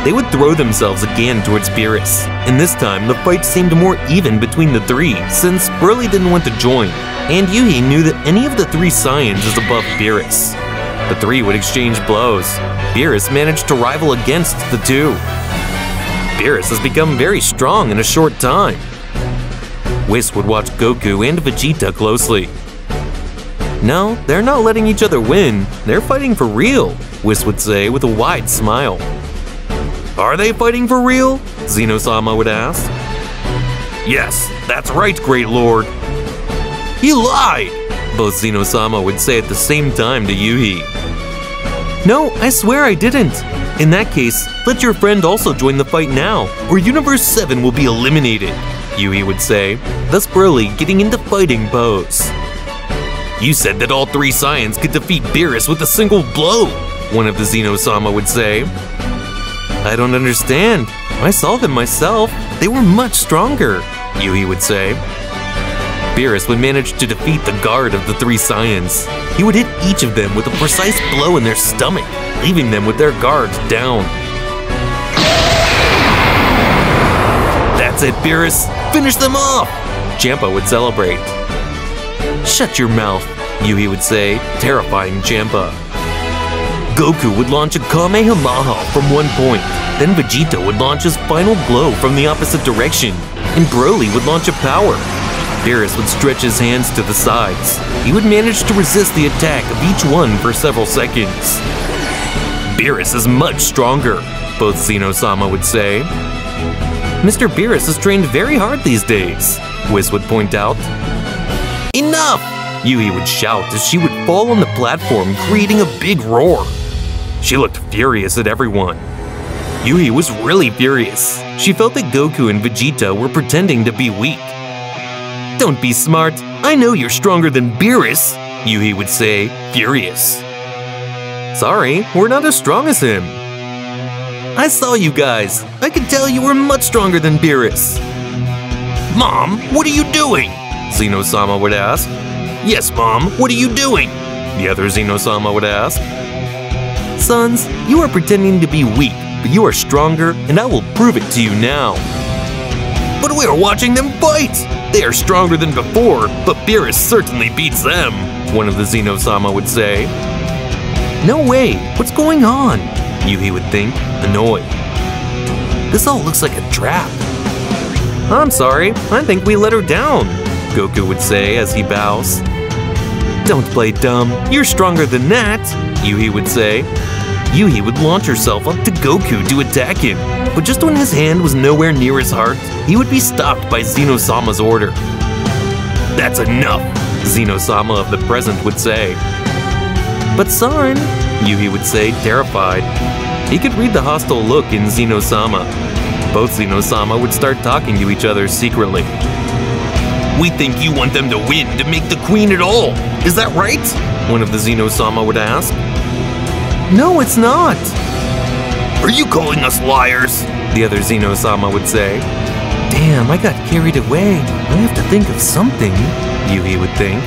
They would throw themselves again towards Beerus, and this time the fight seemed more even between the three, since Broly didn't want to join, and Yuhi knew that any of the three Saiyans is above Beerus. The three would exchange blows. Beerus managed to rival against the two. Beerus has become very strong in a short time. Whis would watch Goku and Vegeta closely. No, they're not letting each other win. They're fighting for real, Whis would say with a wide smile. Are they fighting for real? Xeno-sama would ask. Yes, that's right, Great Lord. He lied, both Xeno-sama would say at the same time to Yuhi. No, I swear I didn't. In that case, let your friend also join the fight now, or Universe 7 will be eliminated, Yuhi would say, thus Broly getting into fighting pose. You said that all three Saiyans could defeat Beerus with a single blow, one of the Xeno-sama would say. I don't understand. I saw them myself. They were much stronger, Yuhi would say. Beerus would manage to defeat the guard of the three Saiyans. He would hit each of them with a precise blow in their stomach, leaving them with their guards down. That's it, Beerus! Finish them off! Champa would celebrate. Shut your mouth, Yuhi would say, terrifying Champa. Goku would launch a Kamehameha from one point, then Vegeta would launch his final blow from the opposite direction, and Broly would launch a power. Beerus would stretch his hands to the sides. He would manage to resist the attack of each one for several seconds. Beerus is much stronger, both Xeno-sama would say. Mr. Beerus has trained very hard these days, Whis would point out. Enough! Yuhi would shout as she would fall on the platform, creating a big roar. She looked furious at everyone. Yuhi was really furious. She felt that Goku and Vegeta were pretending to be weak. Don't be smart. I know you're stronger than Beerus, Yuhi would say, furious. Sorry, we're not as strong as him. I saw you guys. I could tell you were much stronger than Beerus. Mom, what are you doing? Xeno-sama would ask. Yes, Mom, what are you doing? The other Xeno-sama would ask. Sons, you are pretending to be weak, but you are stronger, and I will prove it to you now. But we are watching them fight! They are stronger than before, but Beerus certainly beats them, one of the Xeno-sama would say. No way, what's going on? Yuhi would think, annoyed. This all looks like a trap. I'm sorry, I think we let her down, Goku would say as he bows. Don't play dumb, you're stronger than that, Yuhi would say. Yuhi would launch herself up to Goku to attack him, but just when his hand was nowhere near his heart, he would be stopped by Zeno-sama's order. That's enough, Zeno-sama of the present would say. But son, Yuhi would say, terrified. He could read the hostile look in Zeno-sama. Both Zeno-sama would start talking to each other secretly. We think you want them to win to make the queen at all. Is that right? One of the Zeno-sama would ask. No, it's not. Are you calling us liars? The other Zeno-sama would say. Damn, I got carried away. I have to think of something, Yuhi would think.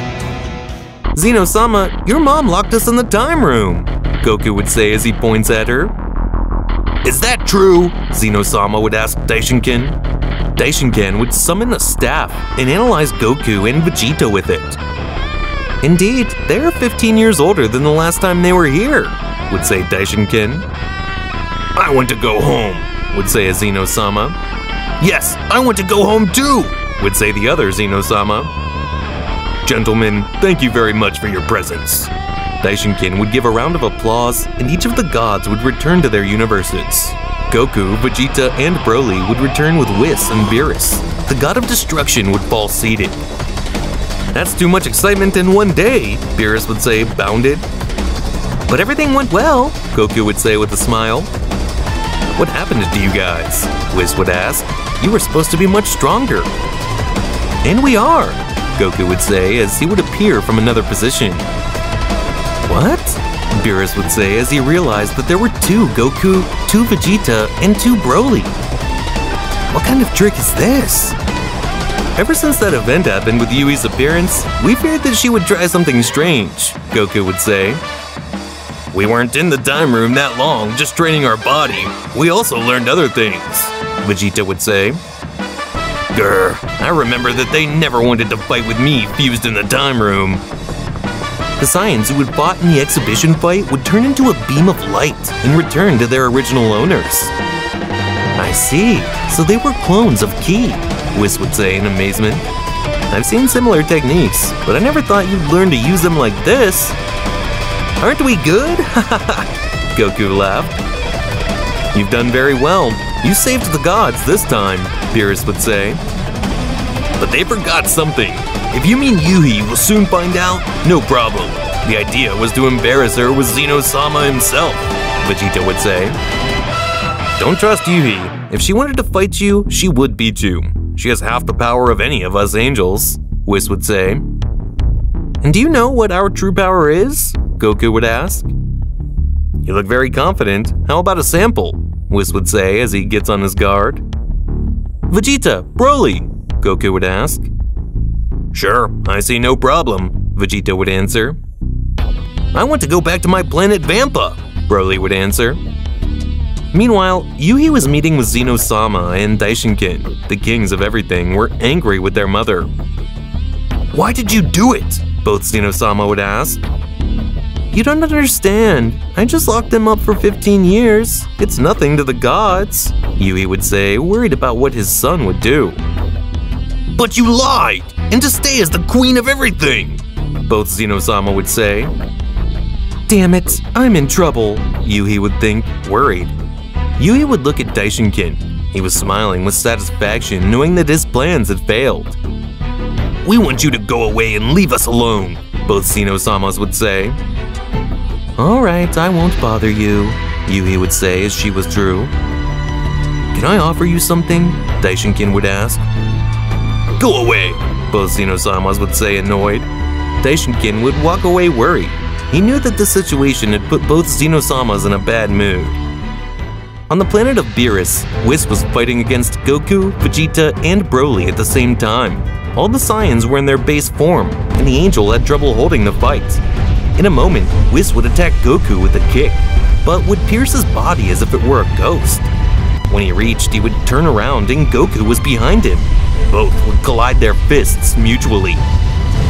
Zeno-sama, your mom locked us in the time room, Goku would say as he points at her. Is that true? Zeno-sama would ask Daishinkin. Daishinkin would summon a staff and analyze Goku and Vegeta with it. Indeed, they are 15 years older than the last time they were here, would say Daishinkin. I want to go home, would say a Zeno-sama. Yes, I want to go home too, would say the other Zeno-sama. Gentlemen, thank you very much for your presence. Daishinkin would give a round of applause, and each of the gods would return to their universes. Goku, Vegeta, and Broly would return with Whis and Beerus. The god of destruction would fall seated. That's too much excitement in one day, Beerus would say, bounded. But everything went well, Goku would say with a smile. What happened to you guys? Whis would ask. You were supposed to be much stronger. And we are, Goku would say as he would appear from another position. What? Beerus would say as he realized that there were 2 Goku, 2 Vegeta, and 2 Broly. What kind of trick is this? Ever since that event happened with Yui's appearance, we feared that she would try something strange, Goku would say. We weren't in the time room that long, just training our body. We also learned other things, Vegeta would say. Grr, I remember that they never wanted to fight with me fused in the time room. The Saiyans who had fought in the exhibition fight would turn into a beam of light and return to their original owners. I see, so they were clones of Ki, Whis would say in amazement. I've seen similar techniques, but I never thought you'd learn to use them like this. Aren't we good? Goku laughed. You've done very well. You saved the gods this time, Beerus would say. But they forgot something. If you mean Yuhi will soon find out, no problem. The idea was to embarrass her with Zeno-sama himself, Vegeta would say. Don't trust Yuhi. If she wanted to fight you, she would beat you. She has half the power of any of us angels, Whis would say. And do you know what our true power is? Goku would ask. You look very confident. How about a sample? Whis would say as he gets on his guard. Vegeta, Broly, Goku would ask. Sure, I see no problem, Vegeta would answer. I want to go back to my planet Vampa, Broly would answer. Meanwhile, Yuhi was meeting with Zeno-sama and Daishinkin. The kings of everything were angry with their mother. Why did you do it? Both Zeno-sama would ask. You don't understand. I just locked him up for 15 years. It's nothing to the gods, Yuhi would say, worried about what his son would do. But you lied! And to stay as the queen of everything! Both Zeno-sama would say. Damn it, I'm in trouble, Yuhi would think, worried. Yuhi would look at Daishinkin. He was smiling with satisfaction, knowing that his plans had failed. We want you to go away and leave us alone, both Zeno-samas would say. Alright, I won't bother you, Yuhi would say as she withdrew. Can I offer you something? Daishinkin would ask. Go away, both Zeno-samas would say, annoyed. Daishinkin would walk away worried. He knew that the situation had put both Zeno-samas in a bad mood. On the planet of Beerus, Whis was fighting against Goku, Vegeta, and Broly at the same time. All the Saiyans were in their base form, and the Angel had trouble holding the fight. In a moment, Whis would attack Goku with a kick, but would pierce his body as if it were a ghost. When he reached, he would turn around and Goku was behind him. Both would collide their fists mutually.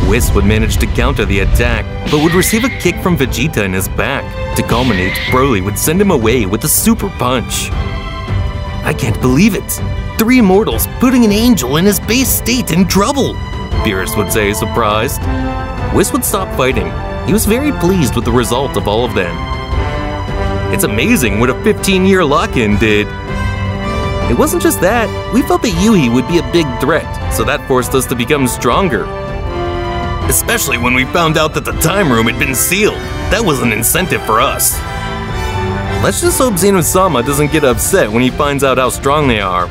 Whis would manage to counter the attack, but would receive a kick from Vegeta in his back. To culminate, Broly would send him away with a super punch. I can't believe it! 3 immortals putting an angel in his base state in trouble! Beerus would say, surprised. Whis would stop fighting. He was very pleased with the result of all of them. It's amazing what a 15-year lock-in did. It wasn't just that, we felt that Yuhi would be a big threat, so that forced us to become stronger. Especially when we found out that the time room had been sealed. That was an incentive for us. Let's just hope Zeno-sama doesn't get upset when he finds out how strong they are.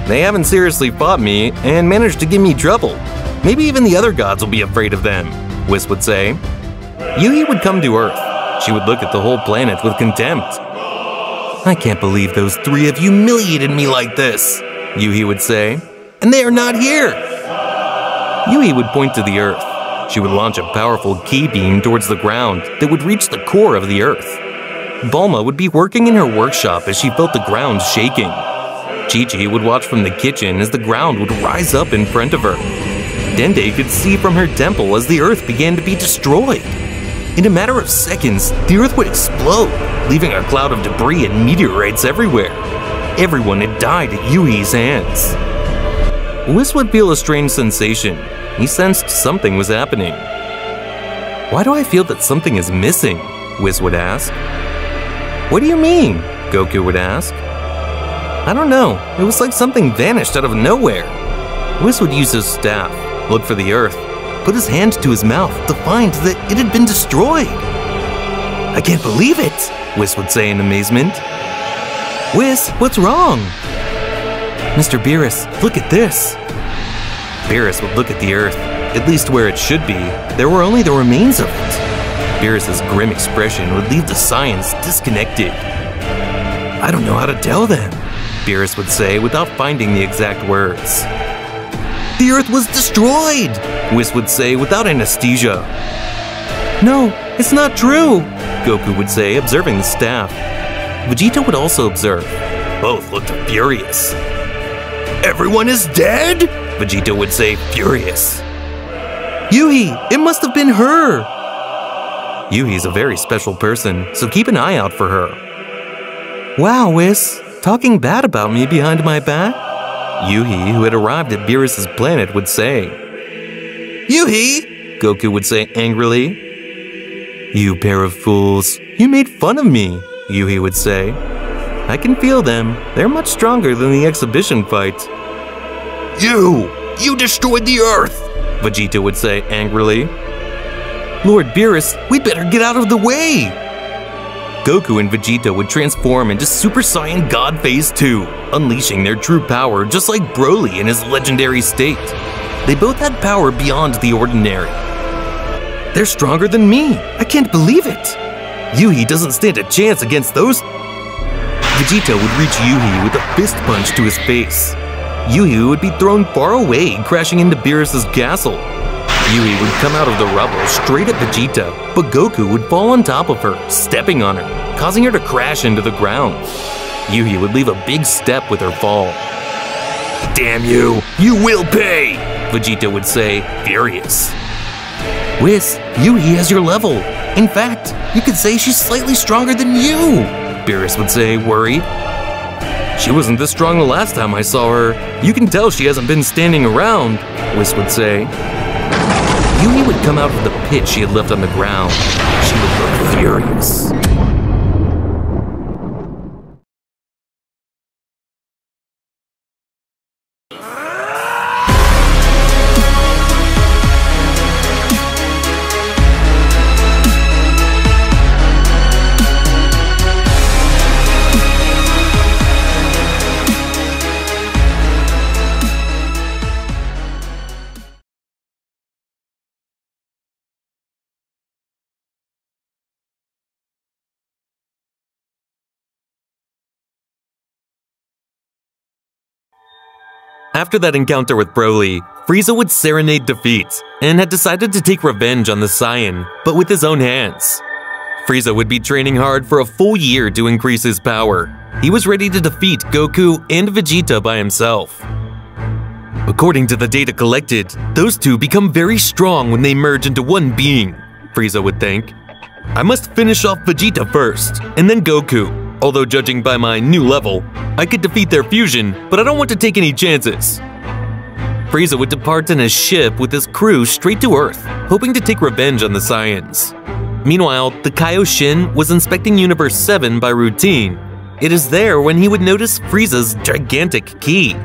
They haven't seriously fought me and managed to give me trouble. Maybe even the other gods will be afraid of them, Whis would say. Yuhi would come to Earth. She would look at the whole planet with contempt. I can't believe those 3 have humiliated me like this, Yuhi would say. And they are not here. Yuhi would point to the Earth. She would launch a powerful ki beam towards the ground that would reach the core of the Earth. Bulma would be working in her workshop as she felt the ground shaking. Chi-Chi would watch from the kitchen as the ground would rise up in front of her. Dende could see from her temple as the Earth began to be destroyed. In a matter of seconds, the Earth would explode, leaving a cloud of debris and meteorites everywhere. Everyone had died at Yuhi's hands. Whis would feel a strange sensation. He sensed something was happening. Why do I feel that something is missing? Whis would ask. What do you mean? Goku would ask. I don't know. It was like something vanished out of nowhere. Whis would use his staff, look for the Earth, put his hand to his mouth to find that it had been destroyed. I can't believe it, Whis would say in amazement. Whis, what's wrong? Mr. Beerus, look at this. Beerus would look at the Earth, at least where it should be. There were only the remains of it. Beerus's grim expression would leave the Saiyans disconnected. I don't know how to tell them, Beerus would say without finding the exact words. The Earth was destroyed, Whis would say without anesthesia. No, it's not true, Goku would say, observing the staff. Vegeta would also observe. Both looked furious. Everyone is dead? Vegeta would say, furious. Yuhi, it must have been her. Yuhi's a very special person, so keep an eye out for her. Wow, Whis, talking bad about me behind my back? Yuhi, who had arrived at Beerus's planet, would say. Yuhi, Goku would say angrily. You pair of fools, you made fun of me, Yuhi would say. I can feel them. They're much stronger than the exhibition fight. You destroyed the Earth, Vegeta would say angrily. Lord Beerus, we'd better get out of the way. Goku and Vegeta would transform into Super Saiyan God Phase 2, unleashing their true power just like Broly in his legendary state. They both had power beyond the ordinary. They're stronger than me. I can't believe it. Yuhi doesn't stand a chance against those. Vegeta would reach Yuhi with a fist punch to his face. Yuhi would be thrown far away, crashing into Beerus's castle. Yuhi would come out of the rubble straight at Vegeta, but Goku would fall on top of her, stepping on her, causing her to crash into the ground. Yuhi would leave a big step with her fall. Damn you, you will pay, Vegeta would say, furious. Whis, Yuhi has your level. In fact, you could say she's slightly stronger than you, Beerus would say, worried. She wasn't this strong the last time I saw her. You can tell she hasn't been standing around, Whis would say. Yuhi would come out of the pit she had left on the ground. She would look furious. After that encounter with Broly, Frieza would serenade defeat and had decided to take revenge on the Saiyan, but with his own hands. Frieza would be training hard for a full year to increase his power. He was ready to defeat Goku and Vegeta by himself. According to the data collected, those two become very strong when they merge into one being, Frieza would think. I must finish off Vegeta first, and then Goku. Although judging by my new level, I could defeat their fusion, but I don't want to take any chances. Frieza would depart in a ship with his crew straight to Earth, hoping to take revenge on the Saiyans. Meanwhile, the Kaioshin was inspecting Universe 7 by routine. It is there when he would notice Frieza's gigantic ki.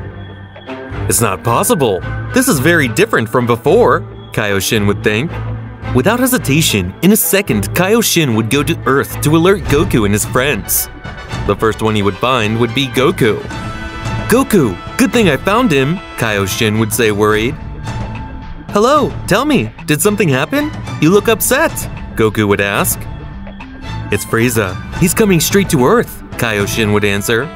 It's not possible. This is very different from before, Kaioshin would think. Without hesitation, in a second, Kaioshin would go to Earth to alert Goku and his friends. The first one he would find would be Goku. Goku, good thing I found him, Kaioshin would say worried. Hello, tell me, did something happen? You look upset, Goku would ask. It's Frieza. He's coming straight to Earth, Kaioshin would answer.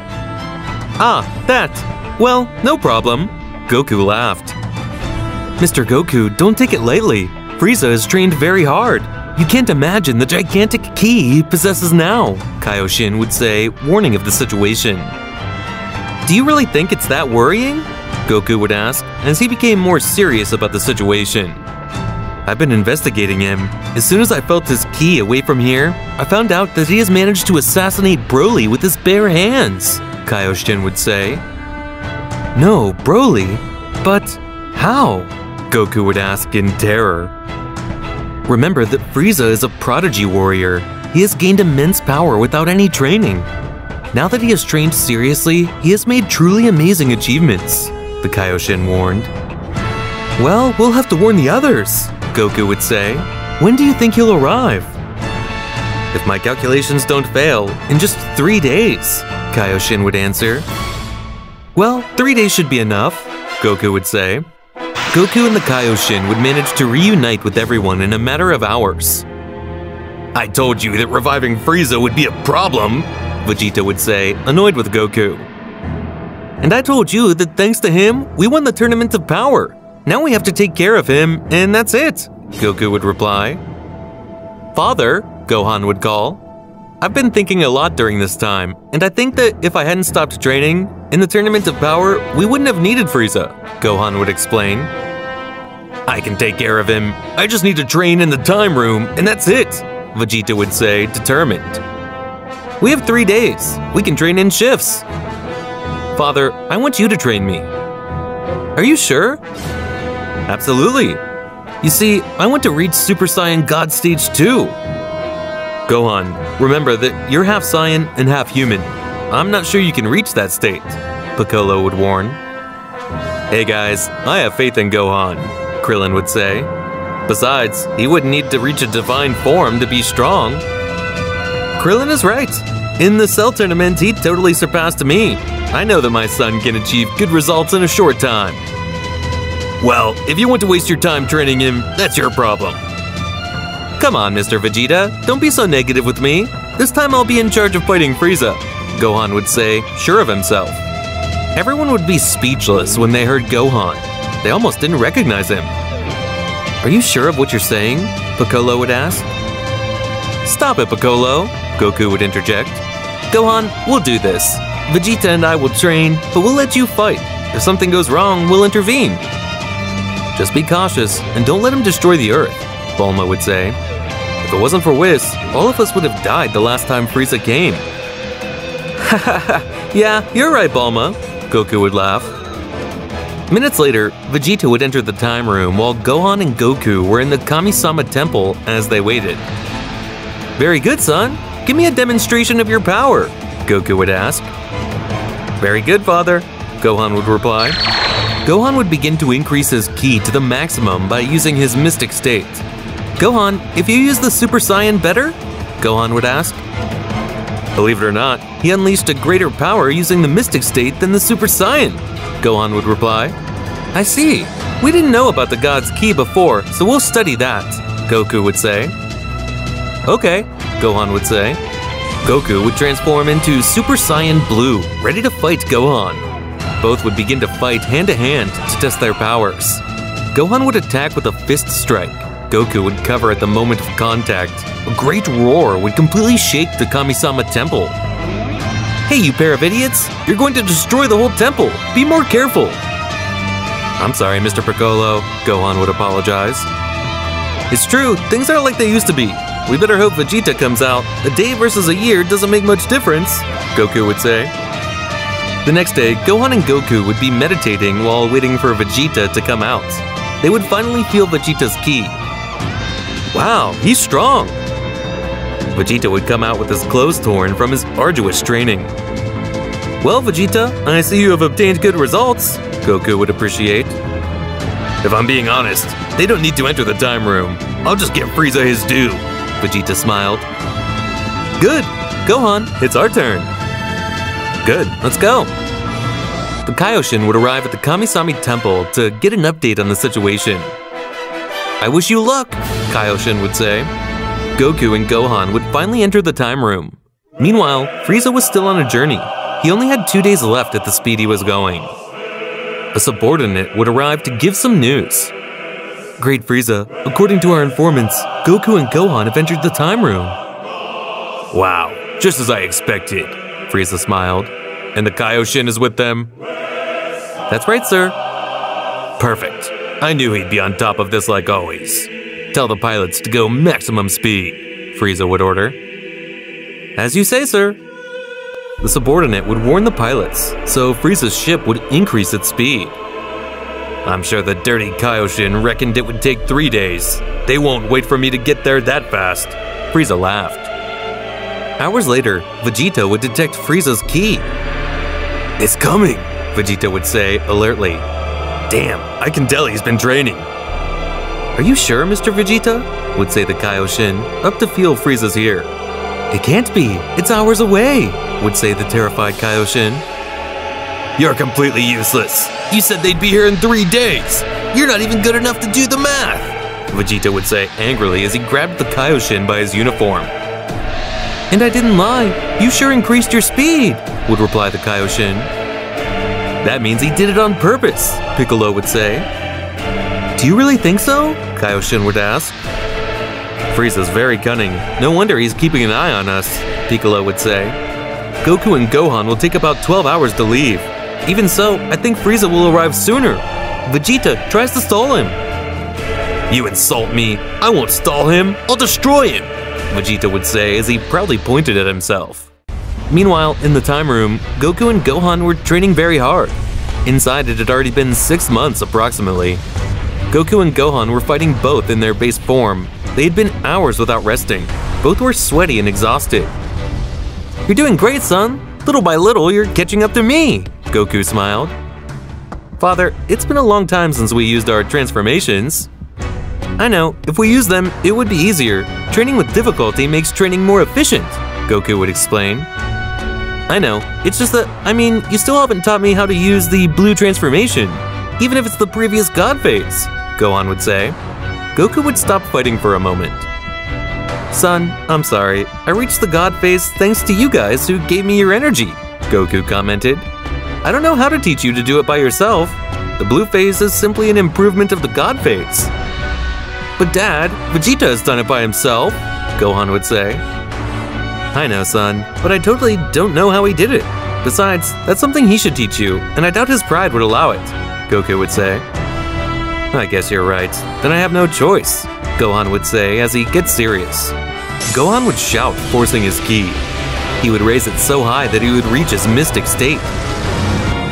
Ah, that. Well, no problem, Goku laughed. Mr. Goku, don't take it lightly. Frieza has trained very hard. You can't imagine the gigantic ki he possesses now, Kaioshin would say, warning of the situation. Do you really think it's that worrying? Goku would ask, as he became more serious about the situation. I've been investigating him. As soon as I felt his ki away from here, I found out that he has managed to assassinate Broly with his bare hands, Kaioshin would say. No, Broly? But how? Goku would ask in terror. Remember that Frieza is a prodigy warrior. He has gained immense power without any training. Now that he has trained seriously, he has made truly amazing achievements, the Kaioshin warned. Well, we'll have to warn the others, Goku would say. When do you think he'll arrive? If my calculations don't fail, in just 3 days, Kaioshin would answer. Well, 3 days should be enough, Goku would say. Goku and the Kaioshin would manage to reunite with everyone in a matter of hours. I told you that reviving Frieza would be a problem, Vegeta would say, annoyed with Goku. And I told you that thanks to him, we won the Tournament of Power. Now we have to take care of him, and that's it, Goku would reply. Father, Gohan would call. I've been thinking a lot during this time, and I think that if I hadn't stopped training, in the Tournament of Power, we wouldn't have needed Frieza, Gohan would explain. I can take care of him. I just need to train in the time room, and that's it, Vegeta would say, determined. We have 3 days. We can train in shifts. Father, I want you to train me. Are you sure? Absolutely. You see, I want to reach Super Saiyan God Stage 2. Gohan, remember that you're half Saiyan and half human. I'm not sure you can reach that state, Piccolo would warn. Hey guys, I have faith in Gohan, Krillin would say. Besides, he wouldn't need to reach a divine form to be strong. Krillin is right. In the Cell Tournament, he totally surpassed me. I know that my son can achieve good results in a short time. Well, if you want to waste your time training him, that's your problem. Come on, Mr. Vegeta, don't be so negative with me. This time I'll be in charge of fighting Frieza, Gohan would say, sure of himself. Everyone would be speechless when they heard Gohan. They almost didn't recognize him. Are you sure of what you're saying? Piccolo would ask. Stop it, Piccolo, Goku would interject. Gohan, we'll do this. Vegeta and I will train, but we'll let you fight. If something goes wrong, we'll intervene. Just be cautious and don't let him destroy the Earth, Bulma would say. If it wasn't for Whis, all of us would have died the last time Frieza came. Yeah, you're right, Bulma, Goku would laugh. Minutes later, Vegeta would enter the time room while Gohan and Goku were in the Kami-sama temple as they waited. Very good, son. Give me a demonstration of your power, Goku would ask. Very good, father, Gohan would reply. Gohan would begin to increase his ki to the maximum by using his mystic state. Gohan, if you use the Super Saiyan better? Gohan would ask. Believe it or not, he unleashed a greater power using the mystic state than the Super Saiyan, Gohan would reply. I see. We didn't know about the God's Ki before, so we'll study that, Goku would say. Okay, Gohan would say. Goku would transform into Super Saiyan Blue, ready to fight Gohan. Both would begin to fight hand-to-hand to test their powers. Gohan would attack with a fist strike. Goku would cover at the moment of contact. A great roar would completely shake the Kami-sama temple. Hey, you pair of idiots! You're going to destroy the whole temple! Be more careful! I'm sorry, Mr. Piccolo, Gohan would apologize. It's true, things aren't like they used to be. We better hope Vegeta comes out. A day versus a year doesn't make much difference, Goku would say. The next day, Gohan and Goku would be meditating while waiting for Vegeta to come out. They would finally feel Vegeta's ki. Wow, he's strong! Vegeta would come out with his clothes torn from his arduous training. Well, Vegeta, I see you have obtained good results, Goku would appreciate. If I'm being honest, they don't need to enter the time room. I'll just give Frieza his due, Vegeta smiled. Good, Gohan, it's our turn. Good, let's go. The Kaioshin would arrive at the Kamisami Temple to get an update on the situation. I wish you luck, Kaioshin would say. Goku and Gohan would finally enter the time room. Meanwhile, Frieza was still on a journey. He only had 2 days left at the speed he was going. A subordinate would arrive to give some news. Great Frieza, according to our informants, Goku and Gohan have entered the time room. Wow, just as I expected, Frieza smiled. And the Kaioshin is with them? That's right, sir. Perfect. I knew he'd be on top of this like always. Tell the pilots to go maximum speed, Frieza would order. As you say, sir. The subordinate would warn the pilots, so Frieza's ship would increase its speed. I'm sure the dirty Kaioshin reckoned it would take 3 days. They won't wait for me to get there that fast. Frieza laughed. Hours later, Vegeta would detect Frieza's ki. It's coming, Vegeta would say alertly. Damn, I can tell he's been training. Are you sure, Mr. Vegeta? Would say the Kaioshin, up to feel Frieza's ear. It can't be, it's hours away, would say the terrified Kaioshin. You're completely useless. You said they'd be here in 3 days. You're not even good enough to do the math, Vegeta would say angrily as he grabbed the Kaioshin by his uniform. And I didn't lie. You sure increased your speed, would reply the Kaioshin. That means he did it on purpose, Piccolo would say. Do you really think so? Kaioshin would ask. Frieza's very cunning. No wonder he's keeping an eye on us, Piccolo would say. Goku and Gohan will take about 12 hours to leave. Even so, I think Frieza will arrive sooner. Vegeta tries to stall him. You insult me. I won't stall him. I'll destroy him, Vegeta would say as he proudly pointed at himself. Meanwhile, in the time room, Goku and Gohan were training very hard. Inside, it had already been 6 months approximately. Goku and Gohan were fighting both in their base form. They had been hours without resting. Both were sweaty and exhausted. You're doing great, son. Little by little, you're catching up to me, Goku smiled. Father, it's been a long time since we used our transformations. I know, if we use them, it would be easier. Training with difficulty makes training more efficient, Goku would explain. I know, it's just that, you still haven't taught me how to use the blue transformation, even if it's the previous God phase, Gohan would say. Goku would stop fighting for a moment. Son, I'm sorry, I reached the God phase thanks to you guys who gave me your energy, Goku commented. I don't know how to teach you to do it by yourself. The blue phase is simply an improvement of the God phase. But Dad, Vegeta has done it by himself, Gohan would say. I know, son, but I totally don't know how he did it. Besides, that's something he should teach you, and I doubt his pride would allow it, Goku would say. I guess you're right. Then I have no choice, Gohan would say as he gets serious. Gohan would shout, forcing his ki. He would raise it so high that he would reach his mystic state.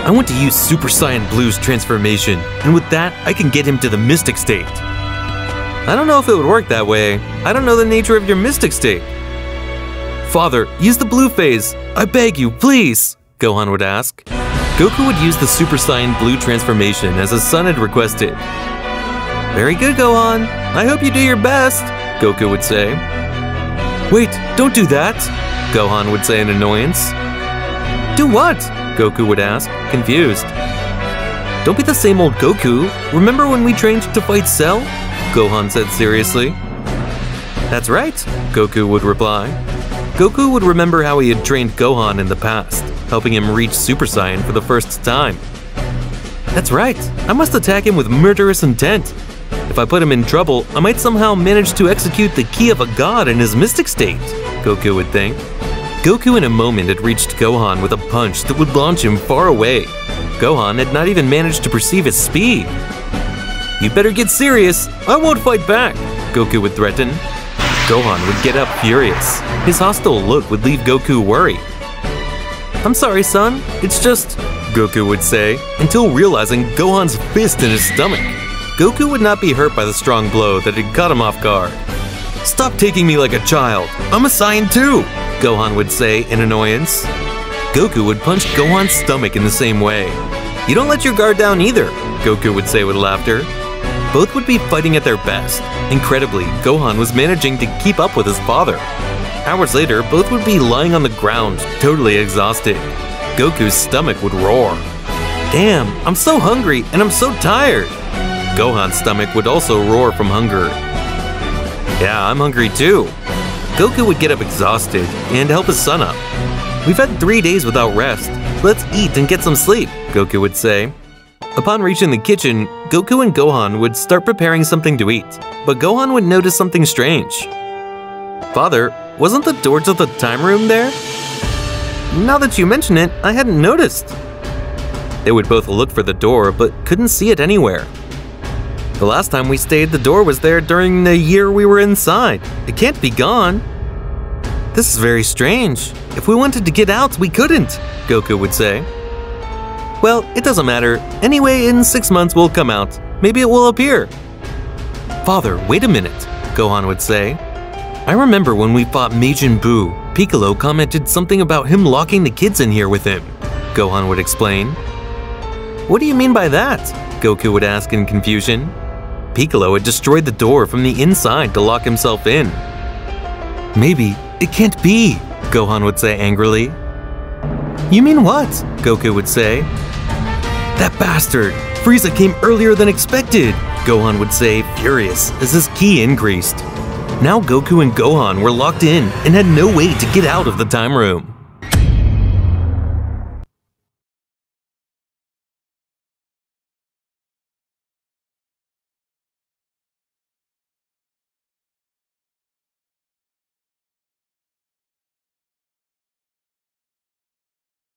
I want to use Super Saiyan Blue's transformation, and with that, I can get him to the mystic state. I don't know if it would work that way. I don't know the nature of your mystic state. Father, use the blue phase. I beg you, please, Gohan would ask. Goku would use the Super Saiyan Blue transformation as his son had requested. Very good, Gohan. I hope you do your best, Goku would say. Wait, don't do that, Gohan would say in annoyance. Do what? Goku would ask, confused. Don't be the same old Goku. Remember when we trained to fight Cell? Gohan said seriously. That's right, Goku would reply. Goku would remember how he had trained Gohan in the past, helping him reach Super Saiyan for the first time. That's right, I must attack him with murderous intent. If I put him in trouble, I might somehow manage to execute the ki of a god in his mystic state, Goku would think. Goku in a moment had reached Gohan with a punch that would launch him far away. Gohan had not even managed to perceive his speed. "You better get serious, I won't fight back," Goku would threaten. Gohan would get up furious. His hostile look would leave Goku worried. "I'm sorry, son, it's just," Goku would say, until realizing Gohan's fist in his stomach. Goku would not be hurt by the strong blow that had caught him off guard. "Stop taking me like a child, I'm a Saiyan too," Gohan would say in annoyance. Goku would punch Gohan's stomach in the same way. "You don't let your guard down either," Goku would say with laughter. Both would be fighting at their best. Incredibly, Gohan was managing to keep up with his father. Hours later, both would be lying on the ground, totally exhausted. Goku's stomach would roar. "Damn, I'm so hungry and I'm so tired." Gohan's stomach would also roar from hunger. "Yeah, I'm hungry too." Goku would get up exhausted and help his son up. "We've had 3 days without rest. Let's eat and get some sleep," Goku would say. Upon reaching the kitchen, Goku and Gohan would start preparing something to eat, but Gohan would notice something strange. "Father, wasn't the door to the time room there?" "Now that you mention it, I hadn't noticed." They would both look for the door, but couldn't see it anywhere. "The last time we stayed, the door was there during the year we were inside. It can't be gone." "This is very strange. If we wanted to get out, we couldn't," Goku would say. "Well, it doesn't matter. Anyway, in 6 months we'll come out. Maybe it will appear." "Father, wait a minute," Gohan would say. "I remember when we fought Majin Buu, Piccolo commented something about him locking the kids in here with him," Gohan would explain. "What do you mean by that?" Goku would ask in confusion. Piccolo had destroyed the door from the inside to lock himself in. "Maybe it can't be," Gohan would say angrily. "You mean what?" Goku would say. "That bastard! Frieza came earlier than expected," Gohan would say, furious as his ki increased. Now Goku and Gohan were locked in and had no way to get out of the time room.